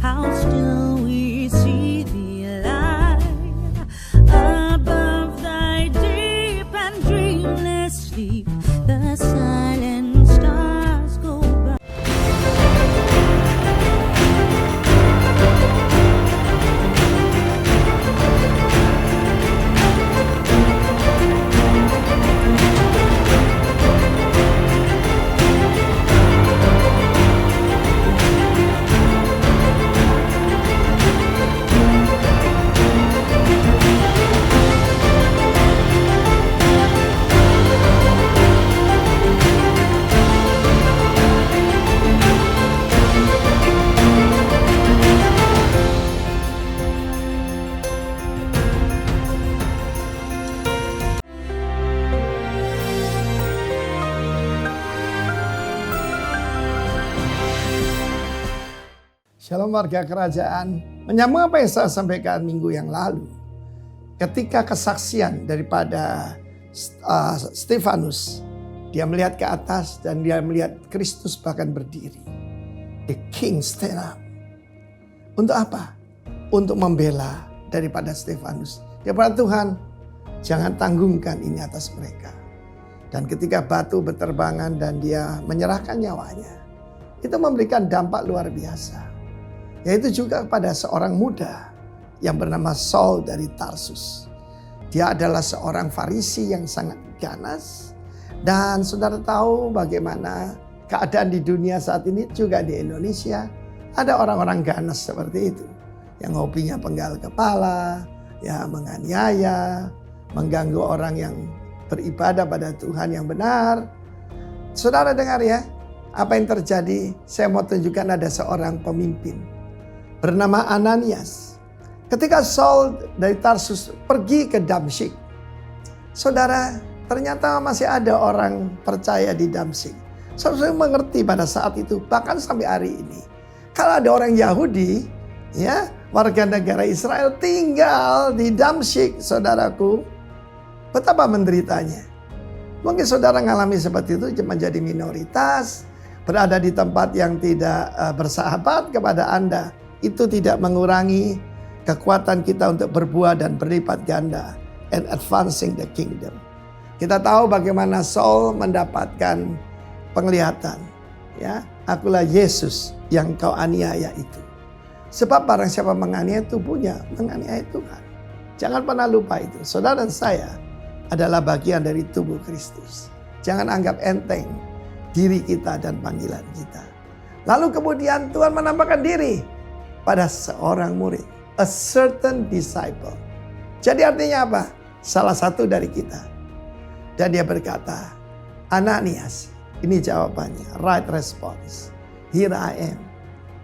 how still we see thee lie above thy deep and dreamless sleep. The silent stars go by. Shalom warga kerajaan, menyambung apa yang saya sampaikan minggu yang lalu. Ketika kesaksian daripada Stefanus, dia melihat ke atas dan dia melihat Kristus bahkan berdiri. The King stand up. Untuk apa? Untuk membela daripada Stefanus. Dia berkata, Tuhan, jangan tanggungkan ini atas mereka. Dan ketika batu berterbangan dan dia menyerahkan nyawanya, itu memberikan dampak luar biasa. Yaitu juga pada seorang muda yang bernama Saul dari Tarsus. Dia adalah seorang Farisi yang sangat ganas. Dan saudara tahu bagaimana keadaan di dunia saat ini juga di Indonesia. Ada orang-orang ganas seperti itu. Yang hobinya penggal kepala, ya menganiaya, mengganggu orang yang beribadah pada Tuhan yang benar. Saudara dengar ya, apa yang terjadi? Saya mau tunjukkan ada seorang pemimpin bernama Ananias. Ketika Saul dari Tarsus pergi ke Damsyik, saudara, ternyata masih ada orang percaya di Damsyik. Saudara mengerti pada saat itu, bahkan sampai hari ini, kalau ada orang Yahudi, ya, warga negara Israel tinggal di Damsyik, saudaraku, betapa menderitanya. Mungkin saudara mengalami seperti itu, menjadi minoritas, berada di tempat yang tidak bersahabat kepada Anda. Itu tidak mengurangi kekuatan kita untuk berbuah dan berlipat ganda and advancing the kingdom. Kita tahu bagaimana Saul mendapatkan penglihatan. Ya, akulah Yesus yang kau aniaya itu. Sebab barang siapa menganiaya tubuhnya, menganiaya Tuhan. Jangan pernah lupa itu. Saudara dan saya adalah bagian dari tubuh Kristus. Jangan anggap enteng diri kita dan panggilan kita. Lalu kemudian Tuhan menampakkan diri pada seorang murid, a certain disciple. Jadi artinya apa? Salah satu dari kita. Dan dia berkata, Ananias, ini jawabannya, right response. Here I am.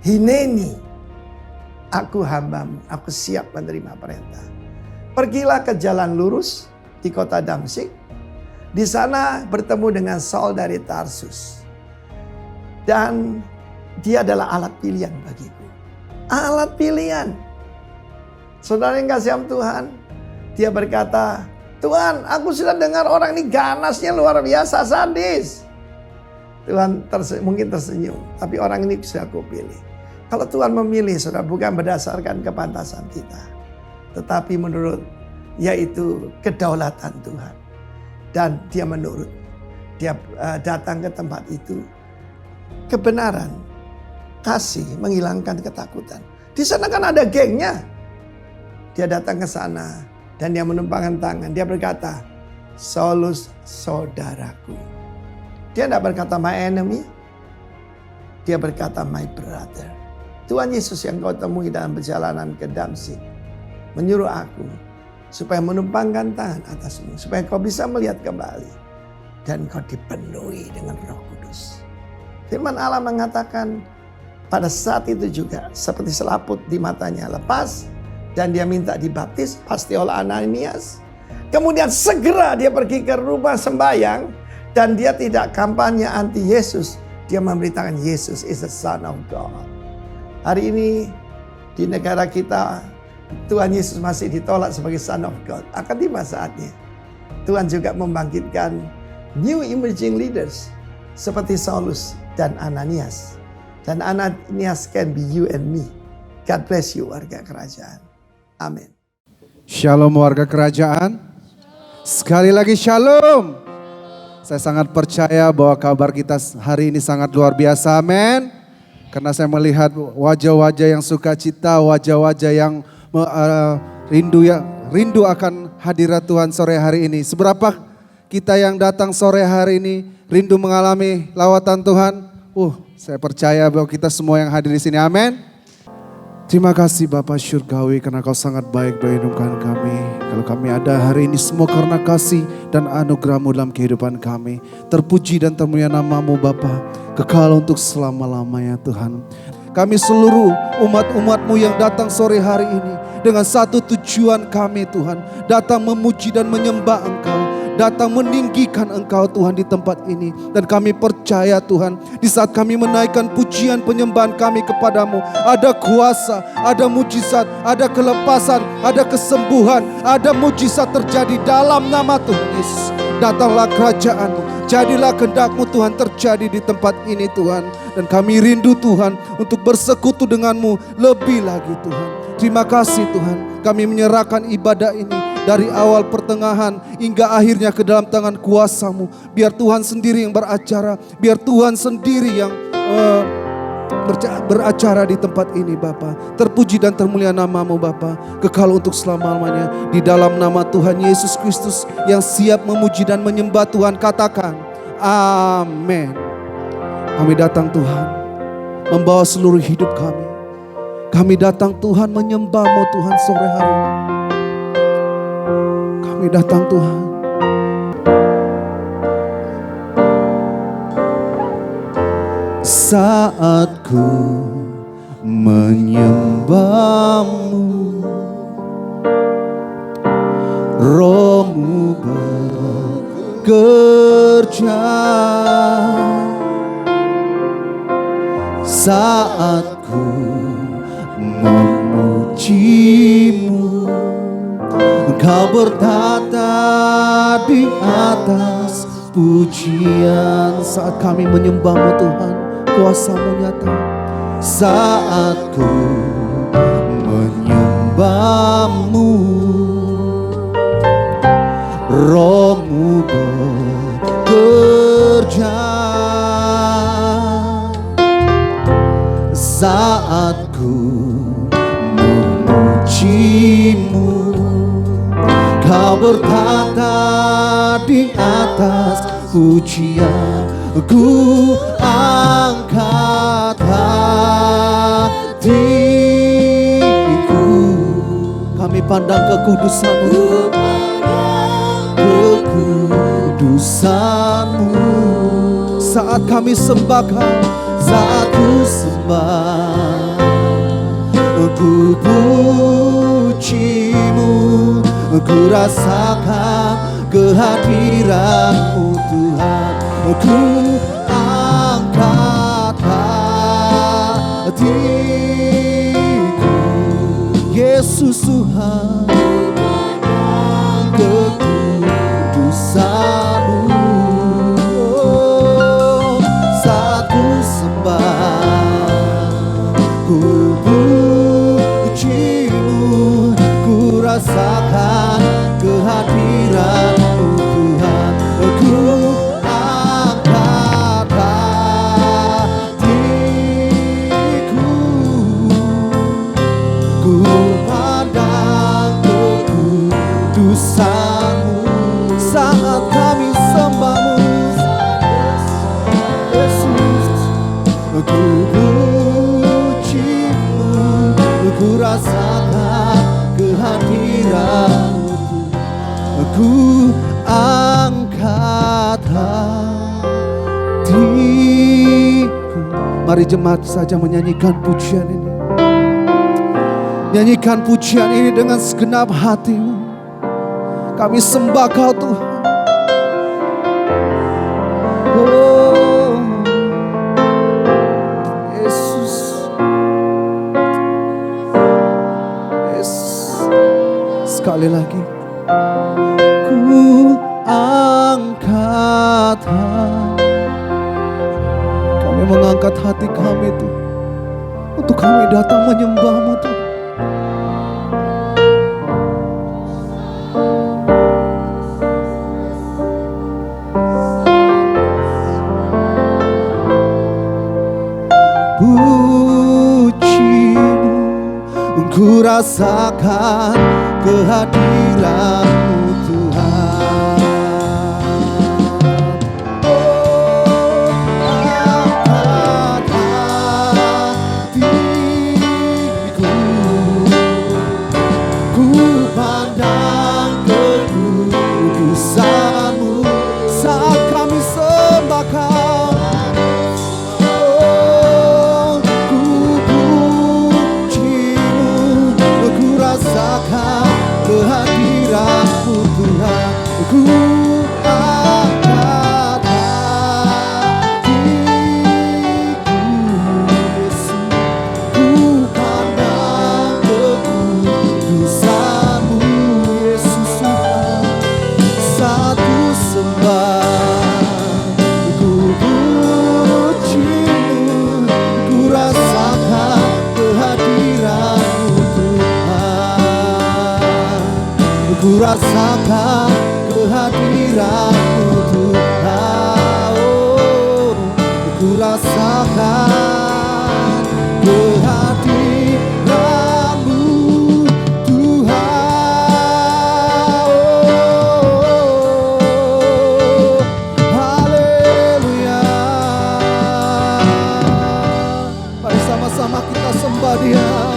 Hineni, aku hambamu, aku siap menerima perintah. Pergilah ke jalan lurus di kota Damsyik. Di sana bertemu dengan Saul dari Tarsus. Dan dia adalah alat pilihan bagiku. Alat pilihan. Saudara yang kasih Tuhan, dia berkata, Tuhan, aku sudah dengar orang ini ganasnya luar biasa, sadis. Tuhan mungkin tersenyum, tapi orang ini bisa aku pilih. Kalau Tuhan memilih, saudara, bukan berdasarkan kepantasan kita, tetapi menurut yaitu kedaulatan Tuhan. Dan dia menurut, dia datang ke tempat itu. Kebenaran, kasih menghilangkan ketakutan. Di sana kan ada gengnya. Dia datang ke sana dan dia menumpangkan tangan. Dia berkata, Saulus saudaraku. Dia tidak berkata my enemy. Dia berkata my brother. Tuhan Yesus yang kau temui dalam perjalanan ke Damsyik menyuruh aku supaya menumpangkan tangan atasmu, supaya kau bisa melihat kembali dan kau dipenuhi dengan Roh Kudus. Firman Allah mengatakan pada saat itu juga seperti selaput di matanya lepas dan dia minta dibaptis pasti oleh Ananias. Kemudian segera dia pergi ke rumah sembahyang dan dia tidak kampanye anti Yesus. Dia memberitakan Yesus is the Son of God. Hari ini di negara kita Tuhan Yesus masih ditolak sebagai Son of God. Akan tiba saatnya Tuhan juga membangkitkan new emerging leaders seperti Saulus dan Ananias. Dan Ananias can be you and me. God bless you warga kerajaan. Amin. Shalom warga kerajaan. Sekali lagi shalom. Saya sangat percaya bahwa kabar kita hari ini sangat luar biasa, amin. Karena saya melihat wajah-wajah yang sukacita, wajah-wajah yang rindu akan hadirat Tuhan sore hari ini. Seberapa kita yang datang sore hari ini rindu mengalami lawatan Tuhan? Saya percaya bahwa kita semua yang hadir di sini, amin. Terima kasih Bapa Syurgawi karena Kau sangat baik berhidupkan kami. Kalau kami ada hari ini semua karena kasih dan anugerah-Mu dalam kehidupan kami. Terpuji dan termulia nama-Mu Bapa, kekal untuk selama-lamanya Tuhan. Kami seluruh umat-umat-Mu yang datang sore hari ini dengan satu tujuan kami Tuhan. Datang memuji dan menyembah Engkau. Datang meninggikan Engkau Tuhan di tempat ini. Dan kami percaya Tuhan, di saat kami menaikkan pujian penyembahan kami kepadamu, ada kuasa, ada mujizat, ada kelepasan, ada kesembuhan, ada mujizat terjadi dalam nama Tuhan Yesus. Datanglah kerajaan-Mu, jadilah kehendak-Mu Tuhan terjadi di tempat ini Tuhan. Dan kami rindu Tuhan untuk bersekutu dengan-Mu lebih lagi Tuhan. Terima kasih Tuhan, kami menyerahkan ibadah ini dari awal pertengahan hingga akhirnya ke dalam tangan kuasa-Mu. Biar Tuhan sendiri yang beracara, biar Tuhan sendiri yang beracara di tempat ini Bapa. Terpuji dan termulia nama-Mu Bapa, kekal untuk selama-lamanya. Di dalam nama Tuhan Yesus Kristus yang siap memuji dan menyembah Tuhan, katakan amin. Kami datang Tuhan membawa seluruh hidup kami. Kami datang Tuhan menyembah-Mu Tuhan sore hari ini. Kami datang Tuhan. Saat ku menyembah-Mu, Roh-Mu bekerja. Saat ku memuji-Mu, Engkau bertata di atas pujian. Saat kami menyembah-Mu Tuhan, kuasa-Mu nyata. Saat ku menyembah-Mu, Roh-Mu bekerja. Saat ku memuji-Mu, Kau bertata di atas pujian. Ku angkat hatiku, kami pandang kekudusan-Mu, kekudusan-Mu. Saat kami sembah Kau, saat ku sembah, ku puji-Mu, ku rasakan kehadiran-Mu Tuhan. Ku angkat hatiku, Yesus Tuhan, kekudusan-Mu. Saat ku sembah, ku puji-Mu, ku rasakan kehadiran-Mu Tuhan. Ku angkat hatiku, ku pandang kekudusan-Mu. Saat kami sembah-Mu Yesus, ku puji-Mu, ku rasakan kehadiran-Mu. Ku angkat hatiku. Mari jemaat saja menyanyikan pujian ini. Nyanyikan pujian ini dengan segenap hati-Mu. Kami sembah Kau Tuhan. Oh Yesus, Yesus. Sekali lagi, ku angkat hati. Kami mengangkat hati kami Tuhan, untuk kami datang menyembah-Mu Tuhan. Puji-Mu, ku rasakan kehadiran-Mu Tuhan. Kehadiran-Mu Tuhan, ku angkat hatiku Yesus, ku pandang kekudusan-Mu Yesus Tuhan. Satu sembah, ku puji-Mu, ku rasakan kehadiran-Mu Tuhan. Ku rasakan kehadiran-Mu Tuhan. Oh, ku rasakan kehadiran-Mu Tuhan. Oh, haleluya. Mari sama-sama kita sembah Dia.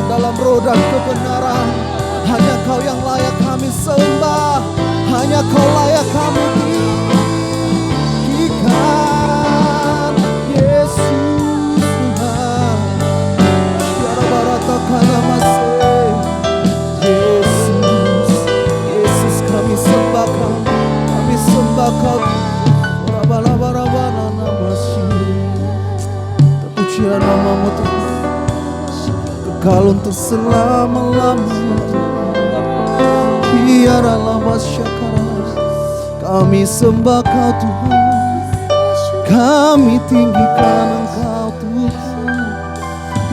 Dalam roh dan kebenaran, hanya Kau yang layak kami sembah, hanya Kau layak kami tinggikan, Yesus Tuhan. Tiara barata kana masih, Yesus, Yesus kami sembah Kau, kami sembah Kau. Rabala-rabala namasih, terpujilah nama-Mu Tuhan. Kekal untuk selama-lamanya. Biarlah masyarakat kami sembah Kau Tuhan, kami tinggikan Engkau Tuhan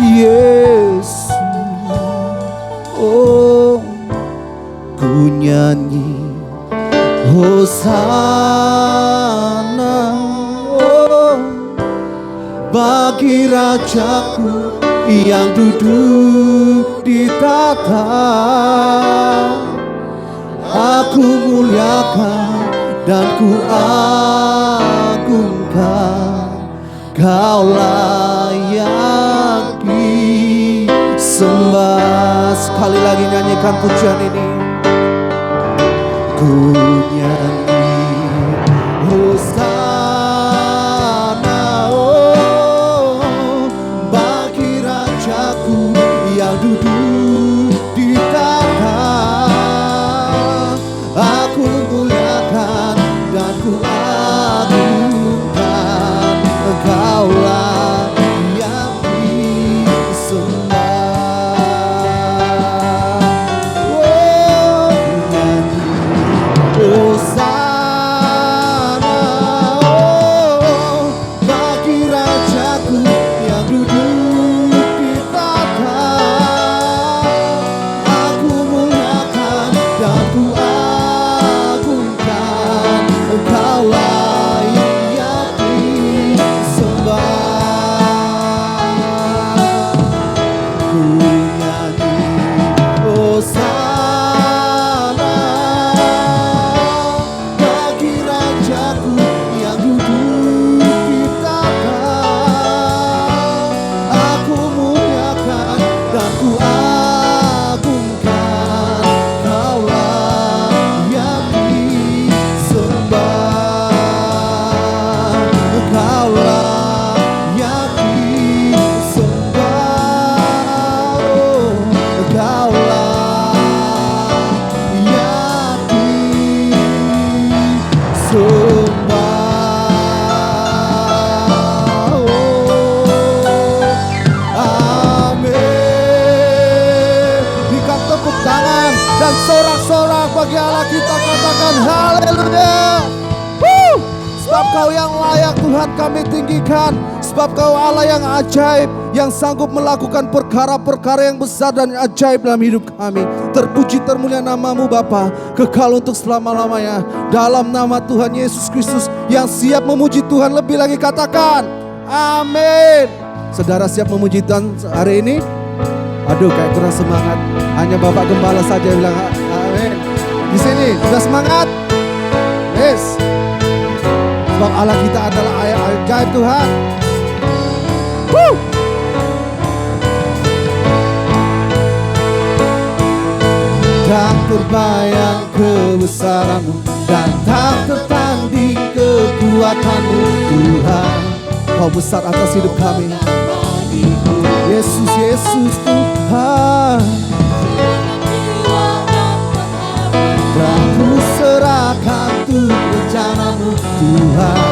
Yesus. Oh, ku nyanyi Hosana, oh, bagi Rajaku yang duduk di tahta. Aku muliakan dan ku agungkan, Kau layak disembah. Sekali lagi nyanyikan pujian ini. Ku nyanyi Hosana, oh, bagi Rajaku yang duduk di tahta. Aku muliakan dan ku agungkan, Engkau layak disembah. Oh, nyanyi Hosana, oh, bagi Rajaku yang duduk di tahta. Aku muliakan dan ku agungkan, Engkau layak disembah. Ku nyanyi Hosana, bagi Rajaku yang duduk di tahta. bagi Allah kita, katakan haleluya. Sebab Kau yang layak Tuhan kami tinggikan. Sebab Kau Allah yang ajaib, yang sanggup melakukan perkara-perkara yang besar dan ajaib dalam hidup kami. Terpuji termulia nama-Mu Bapa, kekal untuk selama-lamanya. Dalam nama Tuhan Yesus Kristus yang siap memuji Tuhan lebih lagi, katakan amin. Saudara siap memuji Tuhan hari ini? Aduh, kayak kurang semangat. Hanya Bapak Gembala saja yang bilang amin. Di sini sudah semangat? Yes. Sebab Allah kita adalah ayat ajaib Tuhan. Woo! Tak terbayang kebesaran-Mu dan tak tertanding kekuatan-Mu Tuhan. Kau besar atas hidup kami. Yesus, Yesus Tuhan. Dan ku serahkan tuh rencana-Mu Tuhan.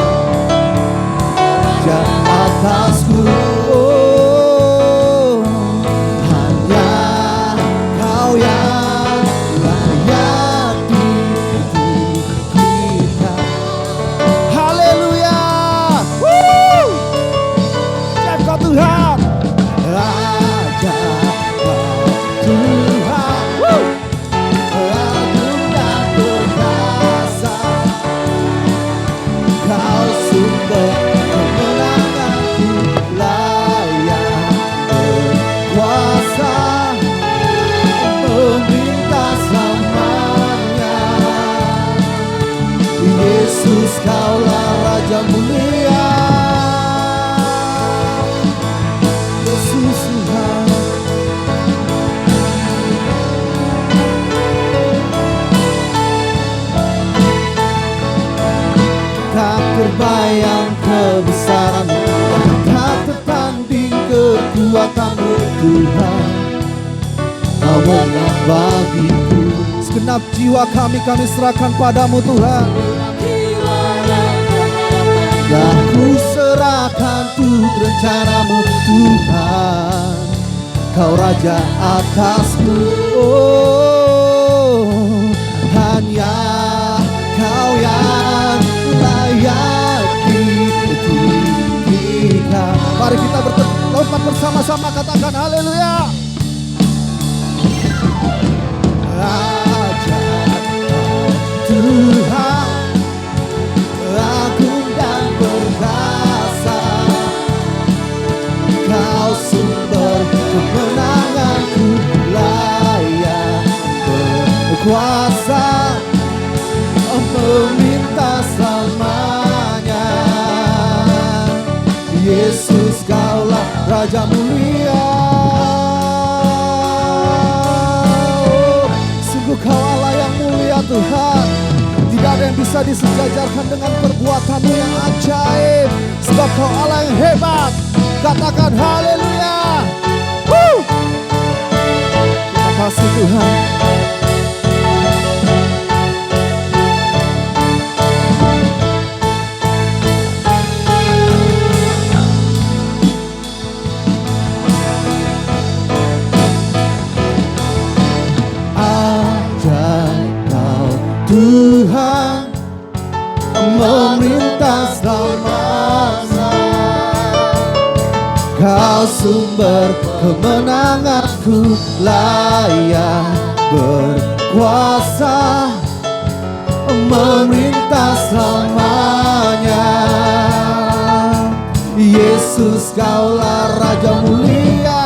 Jangan atasku, oh, hanya Kau yang layak dipuji kita. Haleluya. Siap Kau Tuhan. Raja Kau Tuhan. Agung dan perkasa. Kau sumber kemenanganku, layak berkuasa, meminta selamanya. Yesus Kaulah Raja mulia. Yesus Tuhan. Tak terbayang kebesaran-Mu, tak tertanding kekuatan-Mu Tuhan. Kau menang bagiku. Segenap jiwa kami serahkan padamu Tuhan. Dan ku serahkan tuh rencana-Mu Tuhan. Kau Raja atasku, oh, hanya Kau yang layak ditinggikan. Mari kita berlompat bersama-sama, katakan haleluya. Raja Tuhan, agung dan perkasa. Kau sumber kemenanganku, layak berkuasa, meminta selamanya. Yesus Kaulah Raja mulia. Oh, sungguh Kau Allah yang mulia Tuhan. Tidak ada yang bisa disejajarkan dengan perbuatan-Mu yang ajaib. Sebab Kau Allah yang hebat. Katakan haleluya. Terima kasih Tuhan. Tuhan memerintah selamanya. Kau sumber kemenanganku, layak berkuasa, memerintah selamanya. Yesus Kaulah Raja mulia.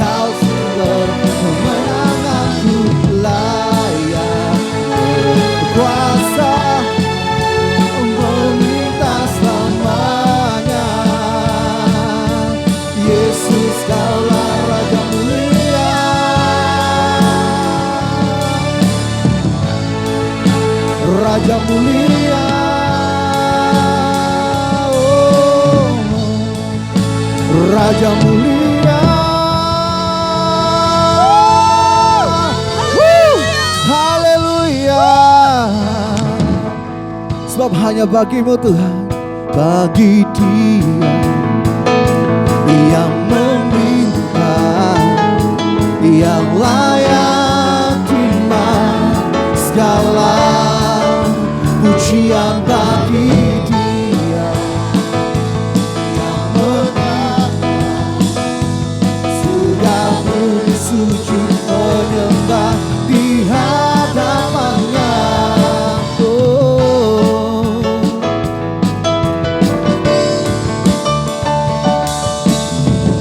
Kau sumber kemenanganku, layak berkuasa, meminta selamanya. Yesus Kaulah Raja mulia. Raja mulia. Oh, Raja mulia. Sebab hanya bagi-Mu Tuhan bagi Dia yang meminta, yang layak terima segala pujian bagi Dia yang mengangkat surga bumi sujud menyembah di hadapannya.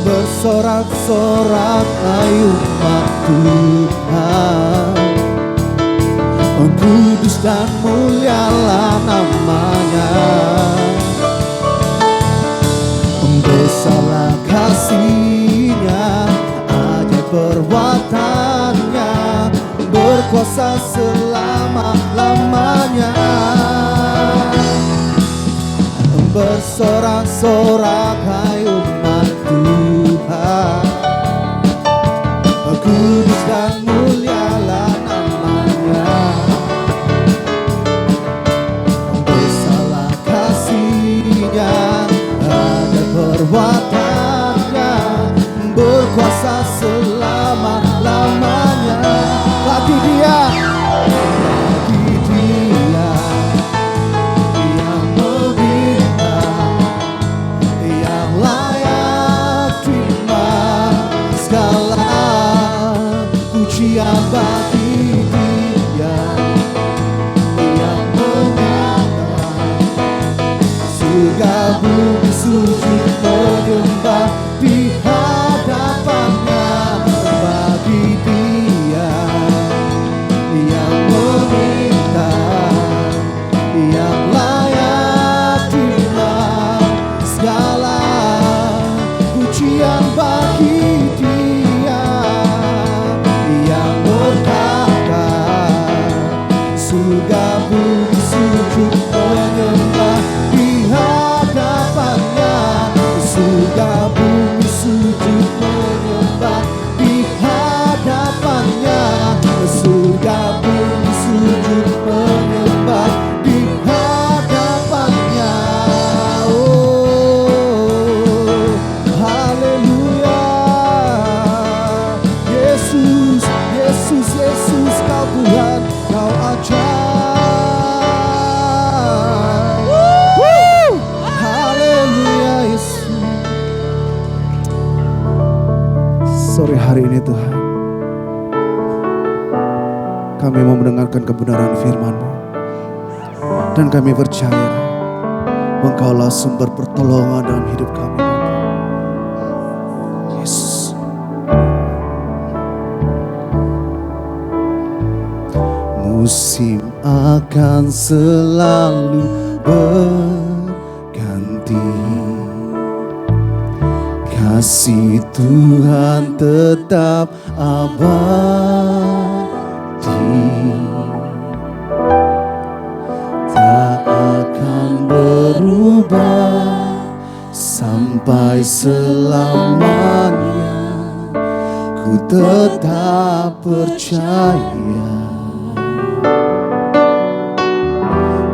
Bersorak-sorak hai umat Tuhan, kudus dan mulialah namanya. Besarlah kasih-Nya, ajaib perbuatan-Nya, berkuasa selama-lamanya. Bersorak-sorak hai umat Tuhan, kudus dan mulialah namanya. Besarlah kasih-Nya, ada perbuatan-Nya, berkuasa selama-lamanya. Bagi Dia yang meminta, yang layak terima segala pujian bagi Dia yang mengangkat surga bumi sujud menyembah di hadapannya. Bagi Dia yang meminta, yang layak terima segala pujian bagi Dia yang berkata surga bumi sujud menyembah di hadapannya. Surga bumi sujud menyembah di hadapannya. Surga bumi sujud menyembah di hadapannya. Oh, haleluya. Yesus, Yesus, Yesus, Kau Tuhan, Kau ajaib. Haleluya Yesus. Sore hari ini Tuhan, kami mau mendengarkan kebenaran firman-Mu, dan kami percaya Engkaulah sumber pertolongan dalam hidup kami. Yesus. Musim akan selalu berganti, kasih Tuhan tetap abadi, tak akan berubah sampai selamanya. Ku tetap percaya,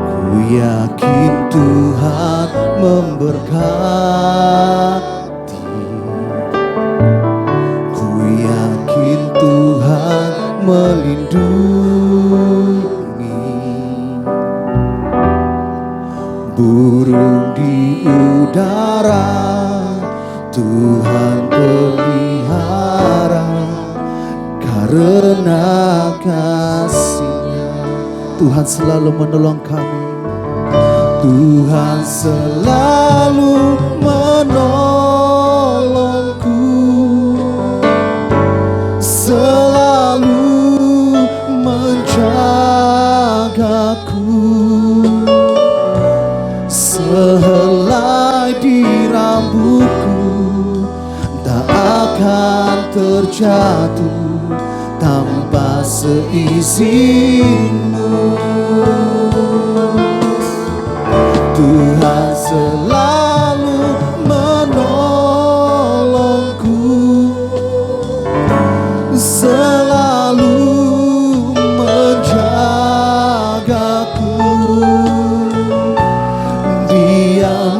ku yakin Tuhan memberkati, ku yakin Tuhan melindungi. Burung di udara Tuhan pelihara, karena kasih-Nya Tuhan selalu menolong kami. Tuhan selalu menolongku, selalu menjagaku. Sehelai di rambutku tak akan terjatuh tanpa seizin-Mu. Tuhan selalu menolongku, selalu menjagaku. Dia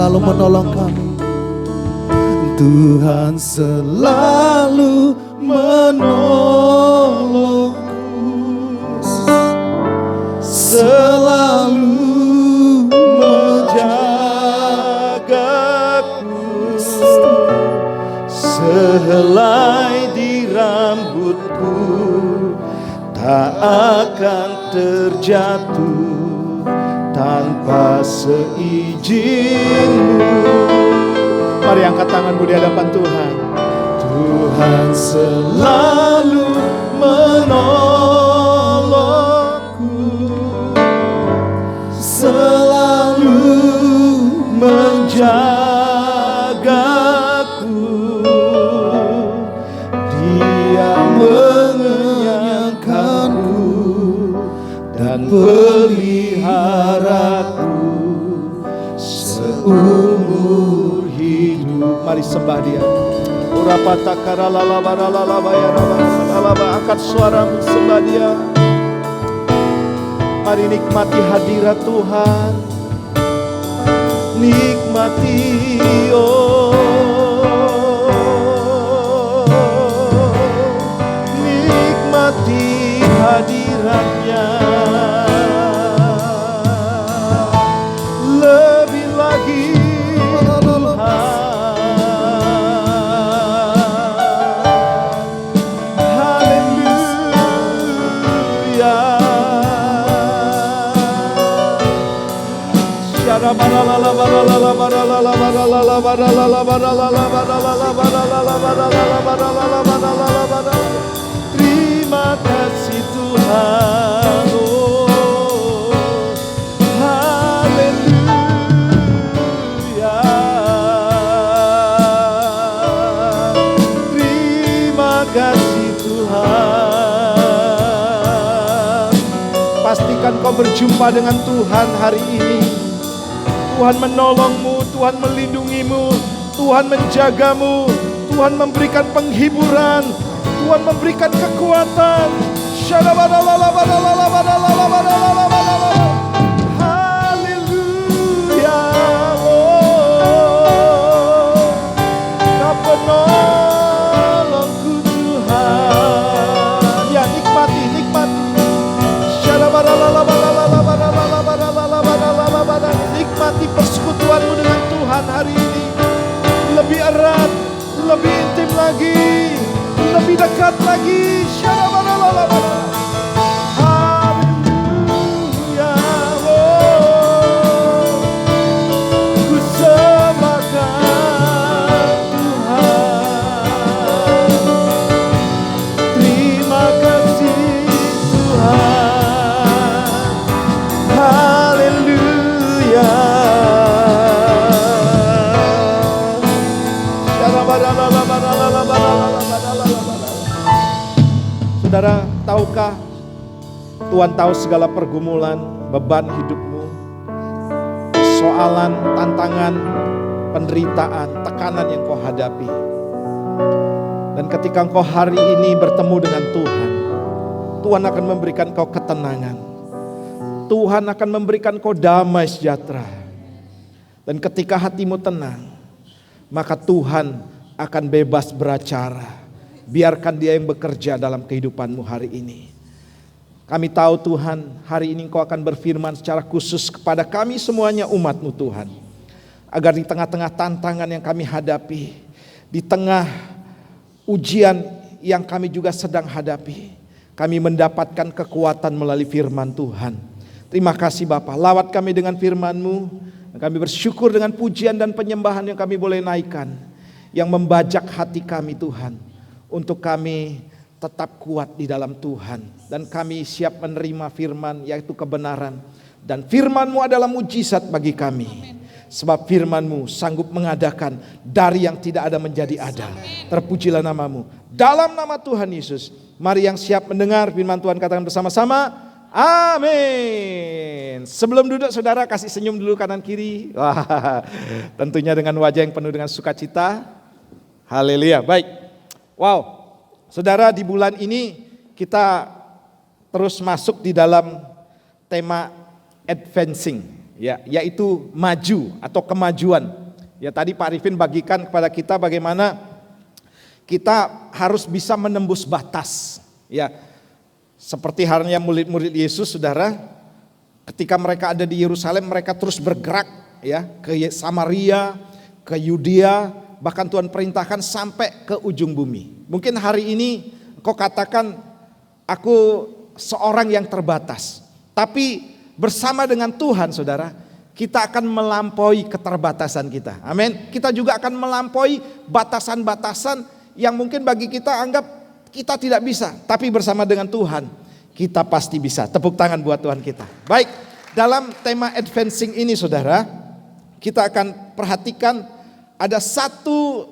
selalu menolong kami. Tuhan selalu menolongku, selalu menjagaku. Sehelai di rambutku tak akan terjatuh tanpa seizin-Mu. Mari angkat tanganmu di hadapan Tuhan. Tuhan selalu menolongku, selalu menjagaku. Dia mengenyangkanku dan peliharaku seumur hidup. Mari sembah Dia. Angkat suaramu, sembah Dia. Mari nikmati hadirat Tuhan. Nikmati, nikmati hadiratnya. Lebih lagi terima kasih Tuhan. Haleluya. Terima kasih Tuhan. Pastikan kau berjumpa dengan Tuhan hari ini. Tuhan menolongmu, Tuhan melindungimu, Tuhan menjagamu, Tuhan memberikan penghiburan, Tuhan memberikan kekuatan. Haleluya. Kau penolongku Tuhan. Ya, nikmati, nikmati. Nikmati persekutuanmu dengan Tuhan hari ini. Lebih erat, lebih intim lagi, lebih dekat lagi. Haleluya. Ku sembahkan Tuhan. Terima kasih Tuhan. Haleluya. Saudara, tahukah Tuhan tahu segala pergumulan, beban hidupmu, persoalan, tantangan, penderitaan, tekanan yang kau hadapi. Dan ketika engkau hari ini bertemu dengan Tuhan, Tuhan akan memberikan kau ketenangan. Tuhan akan memberikan kau damai sejahtera. Dan ketika hatimu tenang, maka Tuhan akan bebas beracara. Biarkan Dia yang bekerja dalam kehidupanmu hari ini. Kami tahu Tuhan, hari ini Engkau akan berfirman secara khusus kepada kami semuanya umat-Mu Tuhan. Agar di tengah-tengah tantangan yang kami hadapi, di tengah ujian yang kami juga sedang hadapi, kami mendapatkan kekuatan melalui firman Tuhan. Terima kasih Bapa, lawat kami dengan firman-Mu. Kami bersyukur dengan pujian dan penyembahan yang kami boleh naikkan, yang membajak hati kami Tuhan, untuk kami tetap kuat di dalam Tuhan. Dan kami siap menerima firman, yaitu kebenaran. Dan firman-Mu adalah mujizat bagi kami. Sebab firman-Mu sanggup mengadakan dari yang tidak ada menjadi ada. Terpujilah nama-Mu. Dalam nama Tuhan Yesus, mari yang siap mendengar firman Tuhan katakan bersama-sama, amin. Sebelum duduk saudara kasih senyum dulu kanan kiri. Wah, tentunya dengan wajah yang penuh dengan sukacita. Haleluya. Baik. Wow. Saudara, di bulan ini kita terus masuk di dalam tema advancing, ya, yaitu maju atau kemajuan. Ya, tadi Pak Arifin bagikan kepada kita bagaimana kita harus bisa menembus batas. Ya, seperti halnya murid-murid Yesus, saudara, ketika mereka ada di Yerusalem, mereka terus bergerak, ya, ke Samaria, ke Yudea, bahkan Tuhan perintahkan sampai ke ujung bumi. Mungkin hari ini kau katakan, aku seorang yang terbatas. Tapi bersama dengan Tuhan, saudara, kita akan melampaui keterbatasan kita. Amin. Kita juga akan melampaui batasan-batasan yang mungkin bagi kita anggap kita tidak bisa. Tapi bersama dengan Tuhan, kita pasti bisa. Tepuk tangan buat Tuhan kita. Baik, dalam tema advancing ini, saudara, kita akan perhatikan ada satu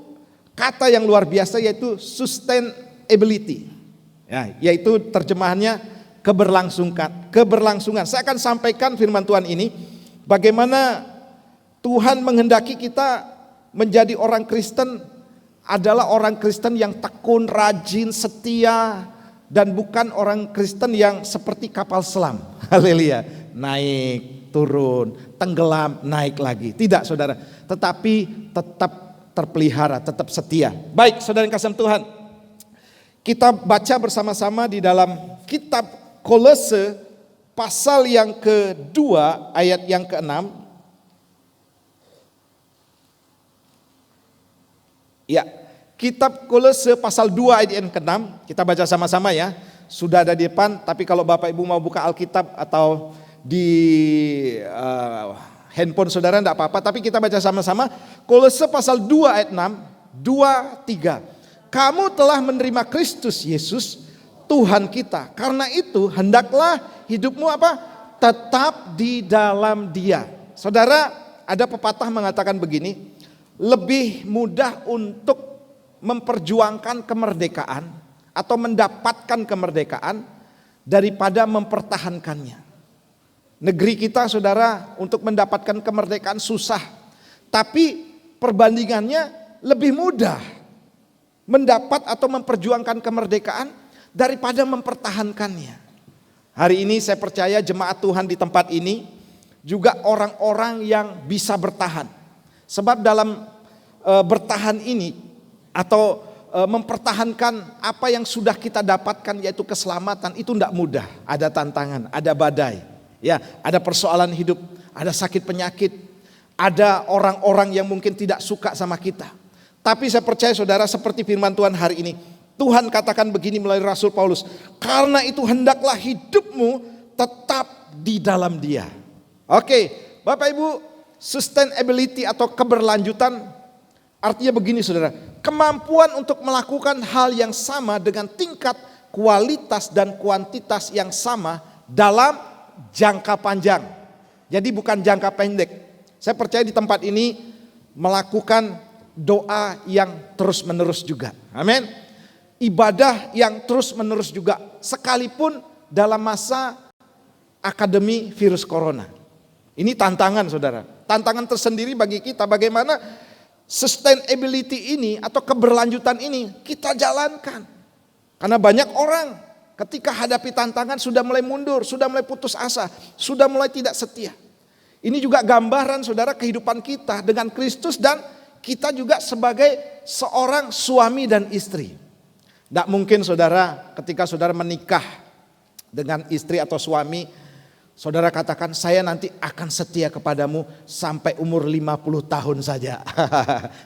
kata yang luar biasa, yaitu sustainability. Ya, yaitu terjemahannya keberlangsungan. Saya akan sampaikan firman Tuhan ini, bagaimana Tuhan menghendaki kita menjadi orang Kristen adalah orang Kristen yang tekun, rajin, setia, dan bukan orang Kristen yang seperti kapal selam. Haleluya. Naik, turun, tenggelam, naik lagi. Tidak, saudara. Tetapi tetap terpelihara, tetap setia. Baik, saudara yang kasih Tuhan. Kita baca bersama-sama di dalam kitab Kolose pasal yang kedua ayat yang ke-6. Ya, kitab Kolose pasal 2 ayat yang ke-6. Kita baca sama-sama ya. Sudah ada di depan, tapi kalau Bapak Ibu mau buka Alkitab atau di handphone saudara enggak apa-apa, tapi kita baca sama-sama. Kolose pasal 2 ayat 6, 2, 3. Kamu telah menerima Kristus Yesus Tuhan kita. Karena itu hendaklah hidupmu apa? Tetap di dalam Dia. Saudara, ada pepatah mengatakan begini, lebih mudah untuk memperjuangkan kemerdekaan atau mendapatkan kemerdekaan daripada mempertahankannya. Negeri kita, saudara, untuk mendapatkan kemerdekaan susah. Tapi perbandingannya lebih mudah mendapat atau memperjuangkan kemerdekaan daripada mempertahankannya. Hari ini saya percaya jemaat Tuhan di tempat ini juga orang-orang yang bisa bertahan. Sebab dalam bertahan ini atau mempertahankan apa yang sudah kita dapatkan, yaitu keselamatan, itu tidak mudah. Ada tantangan, ada badai, ya, ada persoalan hidup, ada sakit penyakit, ada orang-orang yang mungkin tidak suka sama kita. Tapi saya percaya saudara, seperti firman Tuhan hari ini, Tuhan katakan begini melalui Rasul Paulus, karena itu hendaklah hidupmu tetap di dalam Dia. Oke, Bapak Ibu, sustainability atau keberlanjutan artinya begini saudara, kemampuan untuk melakukan hal yang sama dengan tingkat kualitas dan kuantitas yang sama dalam jangka panjang. Jadi bukan jangka pendek. Saya percaya di tempat ini melakukan doa yang terus menerus juga. Amin. Ibadah yang terus menerus juga, sekalipun dalam masa akademi virus corona. Ini tantangan saudara, tantangan tersendiri bagi kita, bagaimana sustainability ini atau keberlanjutan ini kita jalankan. Karena banyak orang ketika hadapi tantangan sudah mulai mundur, sudah mulai putus asa, sudah mulai tidak setia. Ini juga gambaran saudara kehidupan kita dengan Kristus dan kita juga sebagai seorang suami dan istri. Tidak mungkin saudara ketika saudara menikah dengan istri atau suami, saudara katakan saya nanti akan setia kepadamu sampai umur 50 tahun saja.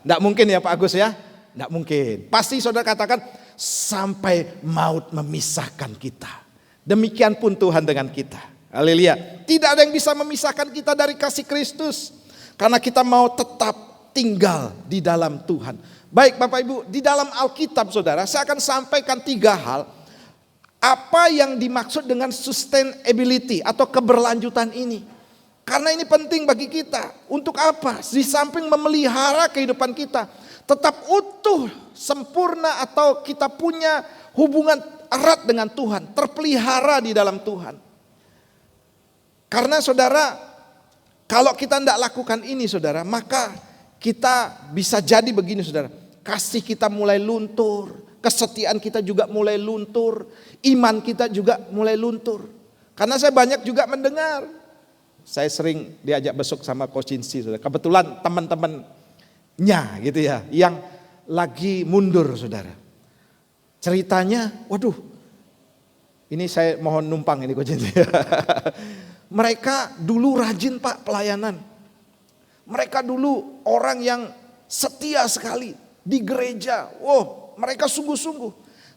Tidak mungkin ya Pak Agus ya. Tidak mungkin. Pasti saudara katakan sampai maut memisahkan kita. Demikian pun Tuhan dengan kita. Haleluya. Tidak ada yang bisa memisahkan kita dari kasih Kristus. Karena kita mau tetap tinggal di dalam Tuhan. Baik Bapak Ibu, di dalam Alkitab saudara, saya akan sampaikan 3 hal. Apa yang dimaksud dengan sustainability atau keberlanjutan ini. Karena ini penting bagi kita. Untuk apa? Di samping memelihara kehidupan kita tetap utuh, sempurna, atau kita punya hubungan erat dengan Tuhan, terpelihara di dalam Tuhan. Karena saudara, kalau kita tidak lakukan ini saudara, maka kita bisa jadi begini saudara, kasih kita mulai luntur, kesetiaan kita juga mulai luntur, iman kita juga mulai luntur. Karena saya banyak juga mendengar Saya sering diajak besok sama Coach Cincy, saudara. Kebetulan teman-temannya gitu ya, yang lagi mundur, saudara. Ceritanya, waduh, ini saya mohon numpang ini Coach Cincy. Mereka dulu rajin Pak pelayanan. Mereka dulu orang yang setia sekali di gereja. Wow, mereka sungguh-sungguh.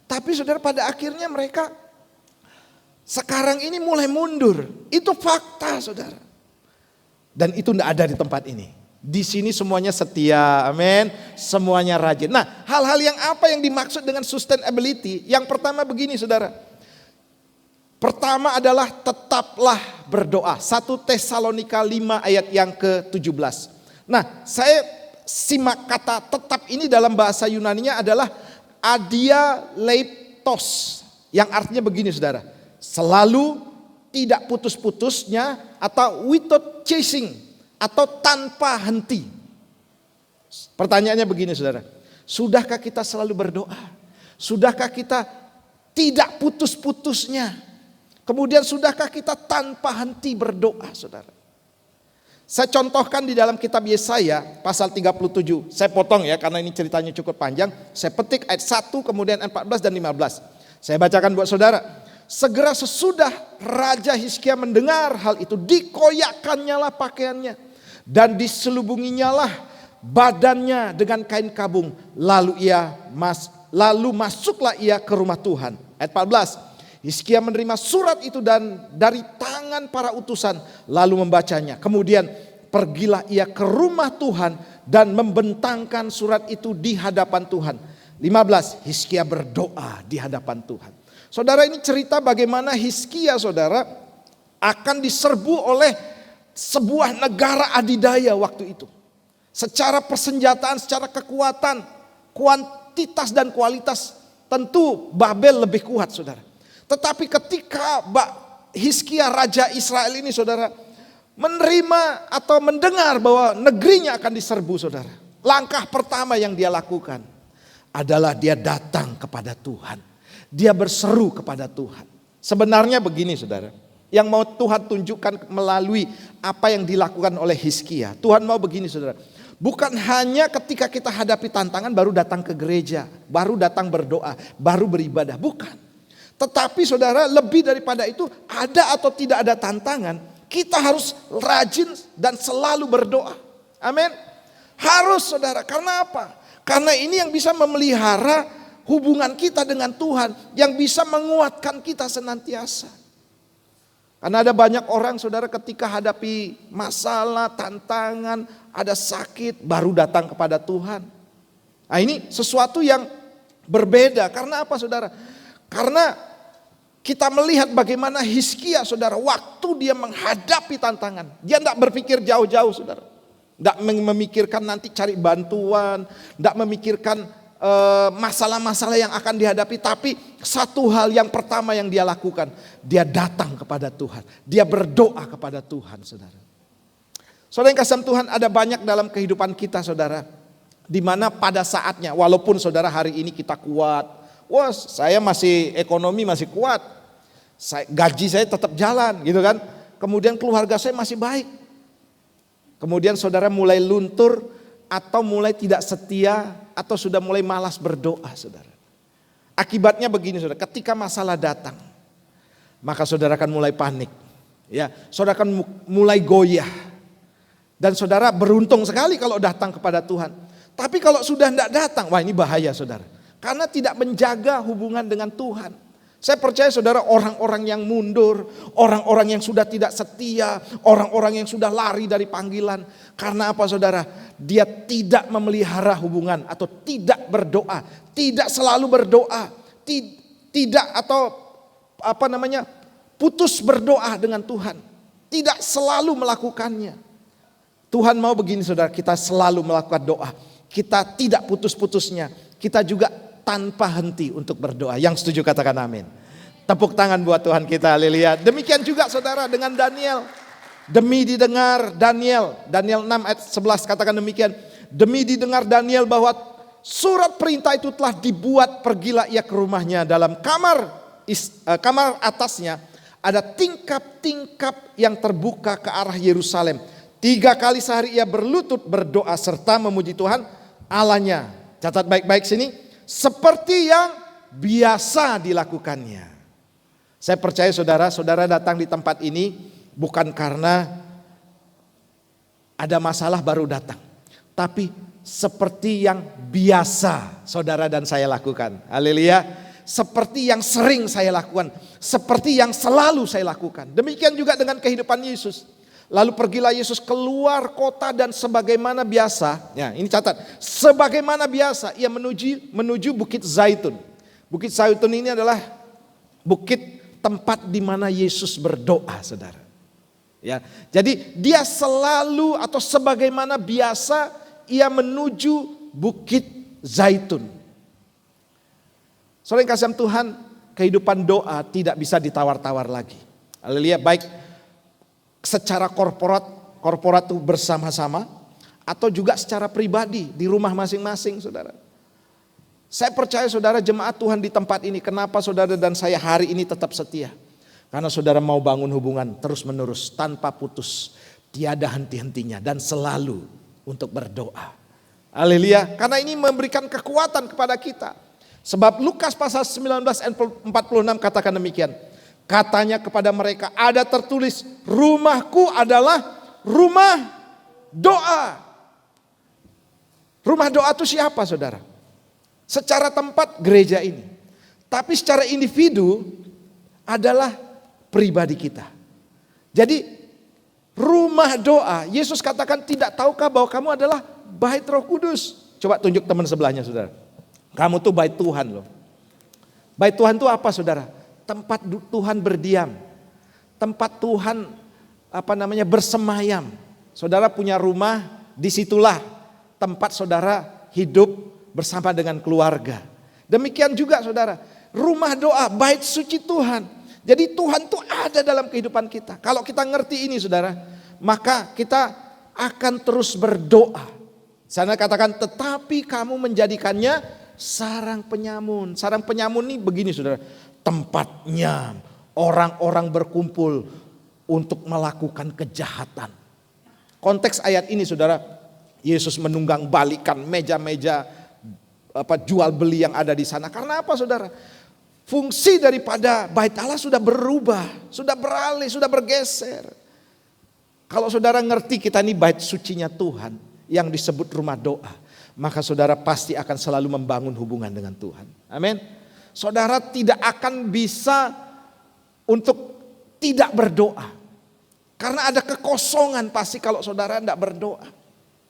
Tapi saudara, pada akhirnya mereka sekarang ini mulai mundur. Itu fakta, saudara. Dan itu tidak ada di tempat ini. Di sini semuanya setia, amin. Semuanya rajin. Nah, hal-hal yang apa yang dimaksud dengan sustainability? Yang pertama begini, saudara. Pertama adalah tetaplah berdoa. 1 Tesalonika 5 ayat yang ke-17. Nah, saya simak kata tetap ini dalam bahasa Yunaninya adalah adialeitos. Yang artinya begini, saudara. Selalu, tidak putus-putusnya, atau without chasing, atau tanpa henti. Pertanyaannya begini, saudara. Sudahkah kita selalu berdoa? Sudahkah kita tidak putus-putusnya? Kemudian sudahkah kita tanpa henti berdoa, saudara? Saya contohkan di dalam kitab Yesaya pasal 37. Saya potong ya karena ini ceritanya cukup panjang. Saya petik ayat 1 kemudian 14 dan 15. Saya bacakan buat saudara. Segera sesudah Raja Hizkia mendengar hal itu, dikoyakkannya lah pakaiannya dan diselubunginya lah badannya dengan kain kabung. Lalu masuklah ia ke rumah Tuhan. Ayat 14. Hizkia menerima surat itu dan dari tangan para utusan lalu membacanya. Kemudian pergilah ia ke rumah Tuhan dan membentangkan surat itu di hadapan Tuhan. 15. Hizkia berdoa di hadapan Tuhan. Saudara, ini cerita bagaimana Hizkia, saudara, akan diserbu oleh sebuah negara adidaya waktu itu. Secara persenjataan, secara kekuatan, kuantitas dan kualitas, tentu Babel lebih kuat, saudara. Tetapi ketika Hizkia Raja Israel ini, saudara, menerima atau mendengar bahwa negerinya akan diserbu, saudara. Langkah pertama yang dia lakukan adalah dia datang kepada Tuhan. Dia berseru kepada Tuhan. Sebenarnya begini, saudara. Yang mau Tuhan tunjukkan melalui apa yang dilakukan oleh Hizkia. Tuhan mau begini, saudara. Bukan hanya ketika kita hadapi tantangan baru datang ke gereja, baru datang berdoa, baru beribadah. Bukan. Tetapi saudara, lebih daripada itu, ada atau tidak ada tantangan, kita harus rajin dan selalu berdoa. Amin. Harus, saudara. Karena apa? Karena ini yang bisa memelihara hubungan kita dengan Tuhan, yang bisa menguatkan kita senantiasa. Karena ada banyak orang, saudara, ketika hadapi masalah, tantangan, ada sakit, baru datang kepada Tuhan. Nah, ini sesuatu yang berbeda. Karena apa, saudara? Karena kita melihat bagaimana Hizkia, saudara, waktu dia menghadapi tantangan, dia tidak berpikir jauh-jauh, saudara. Tidak memikirkan nanti cari bantuan, tidak memikirkan masalah-masalah yang akan dihadapi. Tapi satu hal yang pertama yang dia lakukan, dia datang kepada Tuhan. Dia berdoa kepada Tuhan, saudara. Saudara yang kasih Tuhan, ada banyak dalam kehidupan kita, saudara, di mana pada saatnya, walaupun saudara hari ini kita kuat, wah saya masih ekonomi masih kuat, gaji saya tetap jalan gitu kan, kemudian keluarga saya masih baik. Kemudian saudara mulai luntur atau mulai tidak setia atau sudah mulai malas berdoa, saudara. Akibatnya begini, saudara, ketika masalah datang, maka saudara akan mulai panik. Ya, saudara akan mulai goyah. Dan saudara beruntung sekali kalau datang kepada Tuhan. Tapi kalau sudah tidak datang, wah ini bahaya, saudara. Karena tidak menjaga hubungan dengan Tuhan. Saya percaya, saudara, orang-orang yang mundur, orang-orang yang sudah tidak setia, orang-orang yang sudah lari dari panggilan. Karena apa, saudara? Dia tidak memelihara hubungan atau tidak berdoa, tidak selalu berdoa, tidak atau putus berdoa dengan Tuhan, tidak selalu melakukannya. Tuhan mau begini, saudara, kita selalu melakukan doa, kita tidak putus-putusnya, kita juga tanpa henti untuk berdoa. Yang setuju katakan amin. Tepuk tangan buat Tuhan kita, haleluya. Demikian juga, saudara, dengan Daniel. Demi didengar Daniel 6 ayat 11 katakan demikian. Demi didengar Daniel bahwa surat perintah itu telah dibuat, pergilah ia ke rumahnya dalam kamar atasnya. ada tingkap-tingkap yang terbuka ke arah Yerusalem. 3 kali sehari ia berlutut berdoa serta memuji Tuhan Allahnya. Catat baik-baik sini. Seperti yang biasa dilakukannya. Saya percaya saudara datang di tempat ini bukan karena ada masalah baru datang. Tapi seperti yang biasa saudara dan saya lakukan. Haleluya. Seperti yang sering saya lakukan. Seperti yang selalu saya lakukan. Demikian juga dengan kehidupan Yesus. Lalu pergilah Yesus keluar kota dan sebagaimana biasa. Ya, ini catat. Sebagaimana biasa ia menuju Bukit Zaitun. Bukit Zaitun ini adalah bukit tempat di mana Yesus berdoa, saudara. Ya, jadi dia selalu atau sebagaimana biasa ia menuju Bukit Zaitun. Saudara yang kasih Tuhan, kehidupan doa tidak bisa ditawar-tawar lagi. Haleluya, baik secara korporat itu bersama-sama atau juga secara pribadi di rumah masing-masing, saudara. Saya percaya saudara jemaat Tuhan di tempat ini, kenapa saudara dan saya hari ini tetap setia? Karena saudara mau bangun hubungan terus-menerus tanpa putus, tiada henti-hentinya dan selalu untuk berdoa. Haleluya, karena ini memberikan kekuatan kepada kita. Sebab Lukas pasal 19 ayat 46 katakan demikian. Katanya kepada mereka, ada tertulis, rumahku adalah rumah doa. Rumah doa itu siapa, saudara? Secara tempat gereja ini. Tapi secara individu adalah pribadi kita. Jadi rumah doa, Yesus katakan, tidak tahukah bahwa kamu adalah bait Roh Kudus? Coba tunjuk teman sebelahnya, saudara. Kamu tuh bait Tuhan loh. Bait Tuhan itu apa, saudara? Tempat Tuhan berdiam. Tempat Tuhan bersemayam. Saudara punya rumah, disitulah tempat saudara hidup bersama dengan keluarga. Demikian juga saudara, rumah doa, bait suci Tuhan. Jadi Tuhan tuh ada dalam kehidupan kita. Kalau kita ngerti ini saudara, maka kita akan terus berdoa. Sana katakan, tetapi kamu menjadikannya sarang penyamun. Sarang penyamun ini begini saudara, tempatnya orang-orang berkumpul untuk melakukan kejahatan. Konteks ayat ini saudara, Yesus menunggang balikan meja-meja jual beli yang ada di sana. Karena apa saudara? Fungsi daripada bait Allah sudah berubah, sudah beralih, sudah bergeser. Kalau saudara ngerti kita ini bait sucinya Tuhan yang disebut rumah doa, maka saudara pasti akan selalu membangun hubungan dengan Tuhan. Amin. Saudara tidak akan bisa untuk tidak berdoa. Karena ada kekosongan pasti kalau saudara tidak berdoa.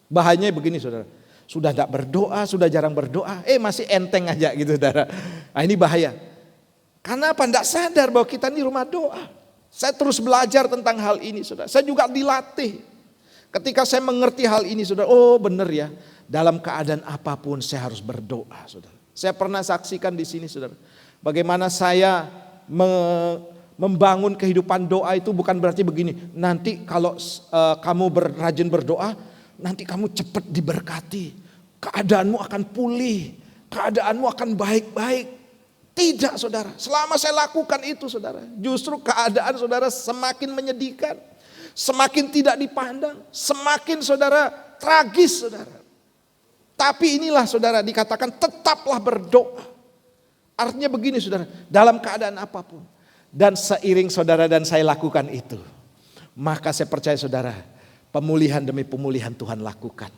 Bahayanya begini saudara. Sudah tidak berdoa, sudah jarang berdoa. Masih enteng aja gitu saudara. Nah ini bahaya. Karena apa? Tidak sadar bahwa kita ini rumah doa. Saya terus belajar tentang hal ini saudara. Saya juga dilatih. Ketika saya mengerti hal ini saudara. Oh benar ya. Dalam keadaan apapun saya harus berdoa saudara. Saya pernah saksikan di sini saudara. Bagaimana saya membangun kehidupan doa itu bukan berarti begini. Nanti kalau kamu rajin berdoa, nanti kamu cepat diberkati. Keadaanmu akan pulih. Keadaanmu akan baik-baik. Tidak saudara. Selama saya lakukan itu saudara, justru keadaan saudara semakin menyedihkan. Semakin tidak dipandang. Semakin saudara tragis saudara. Tapi inilah saudara dikatakan tetaplah berdoa. Artinya begini saudara, dalam keadaan apapun. Dan seiring saudara dan saya lakukan itu, maka saya percaya saudara, pemulihan demi pemulihan Tuhan lakukan.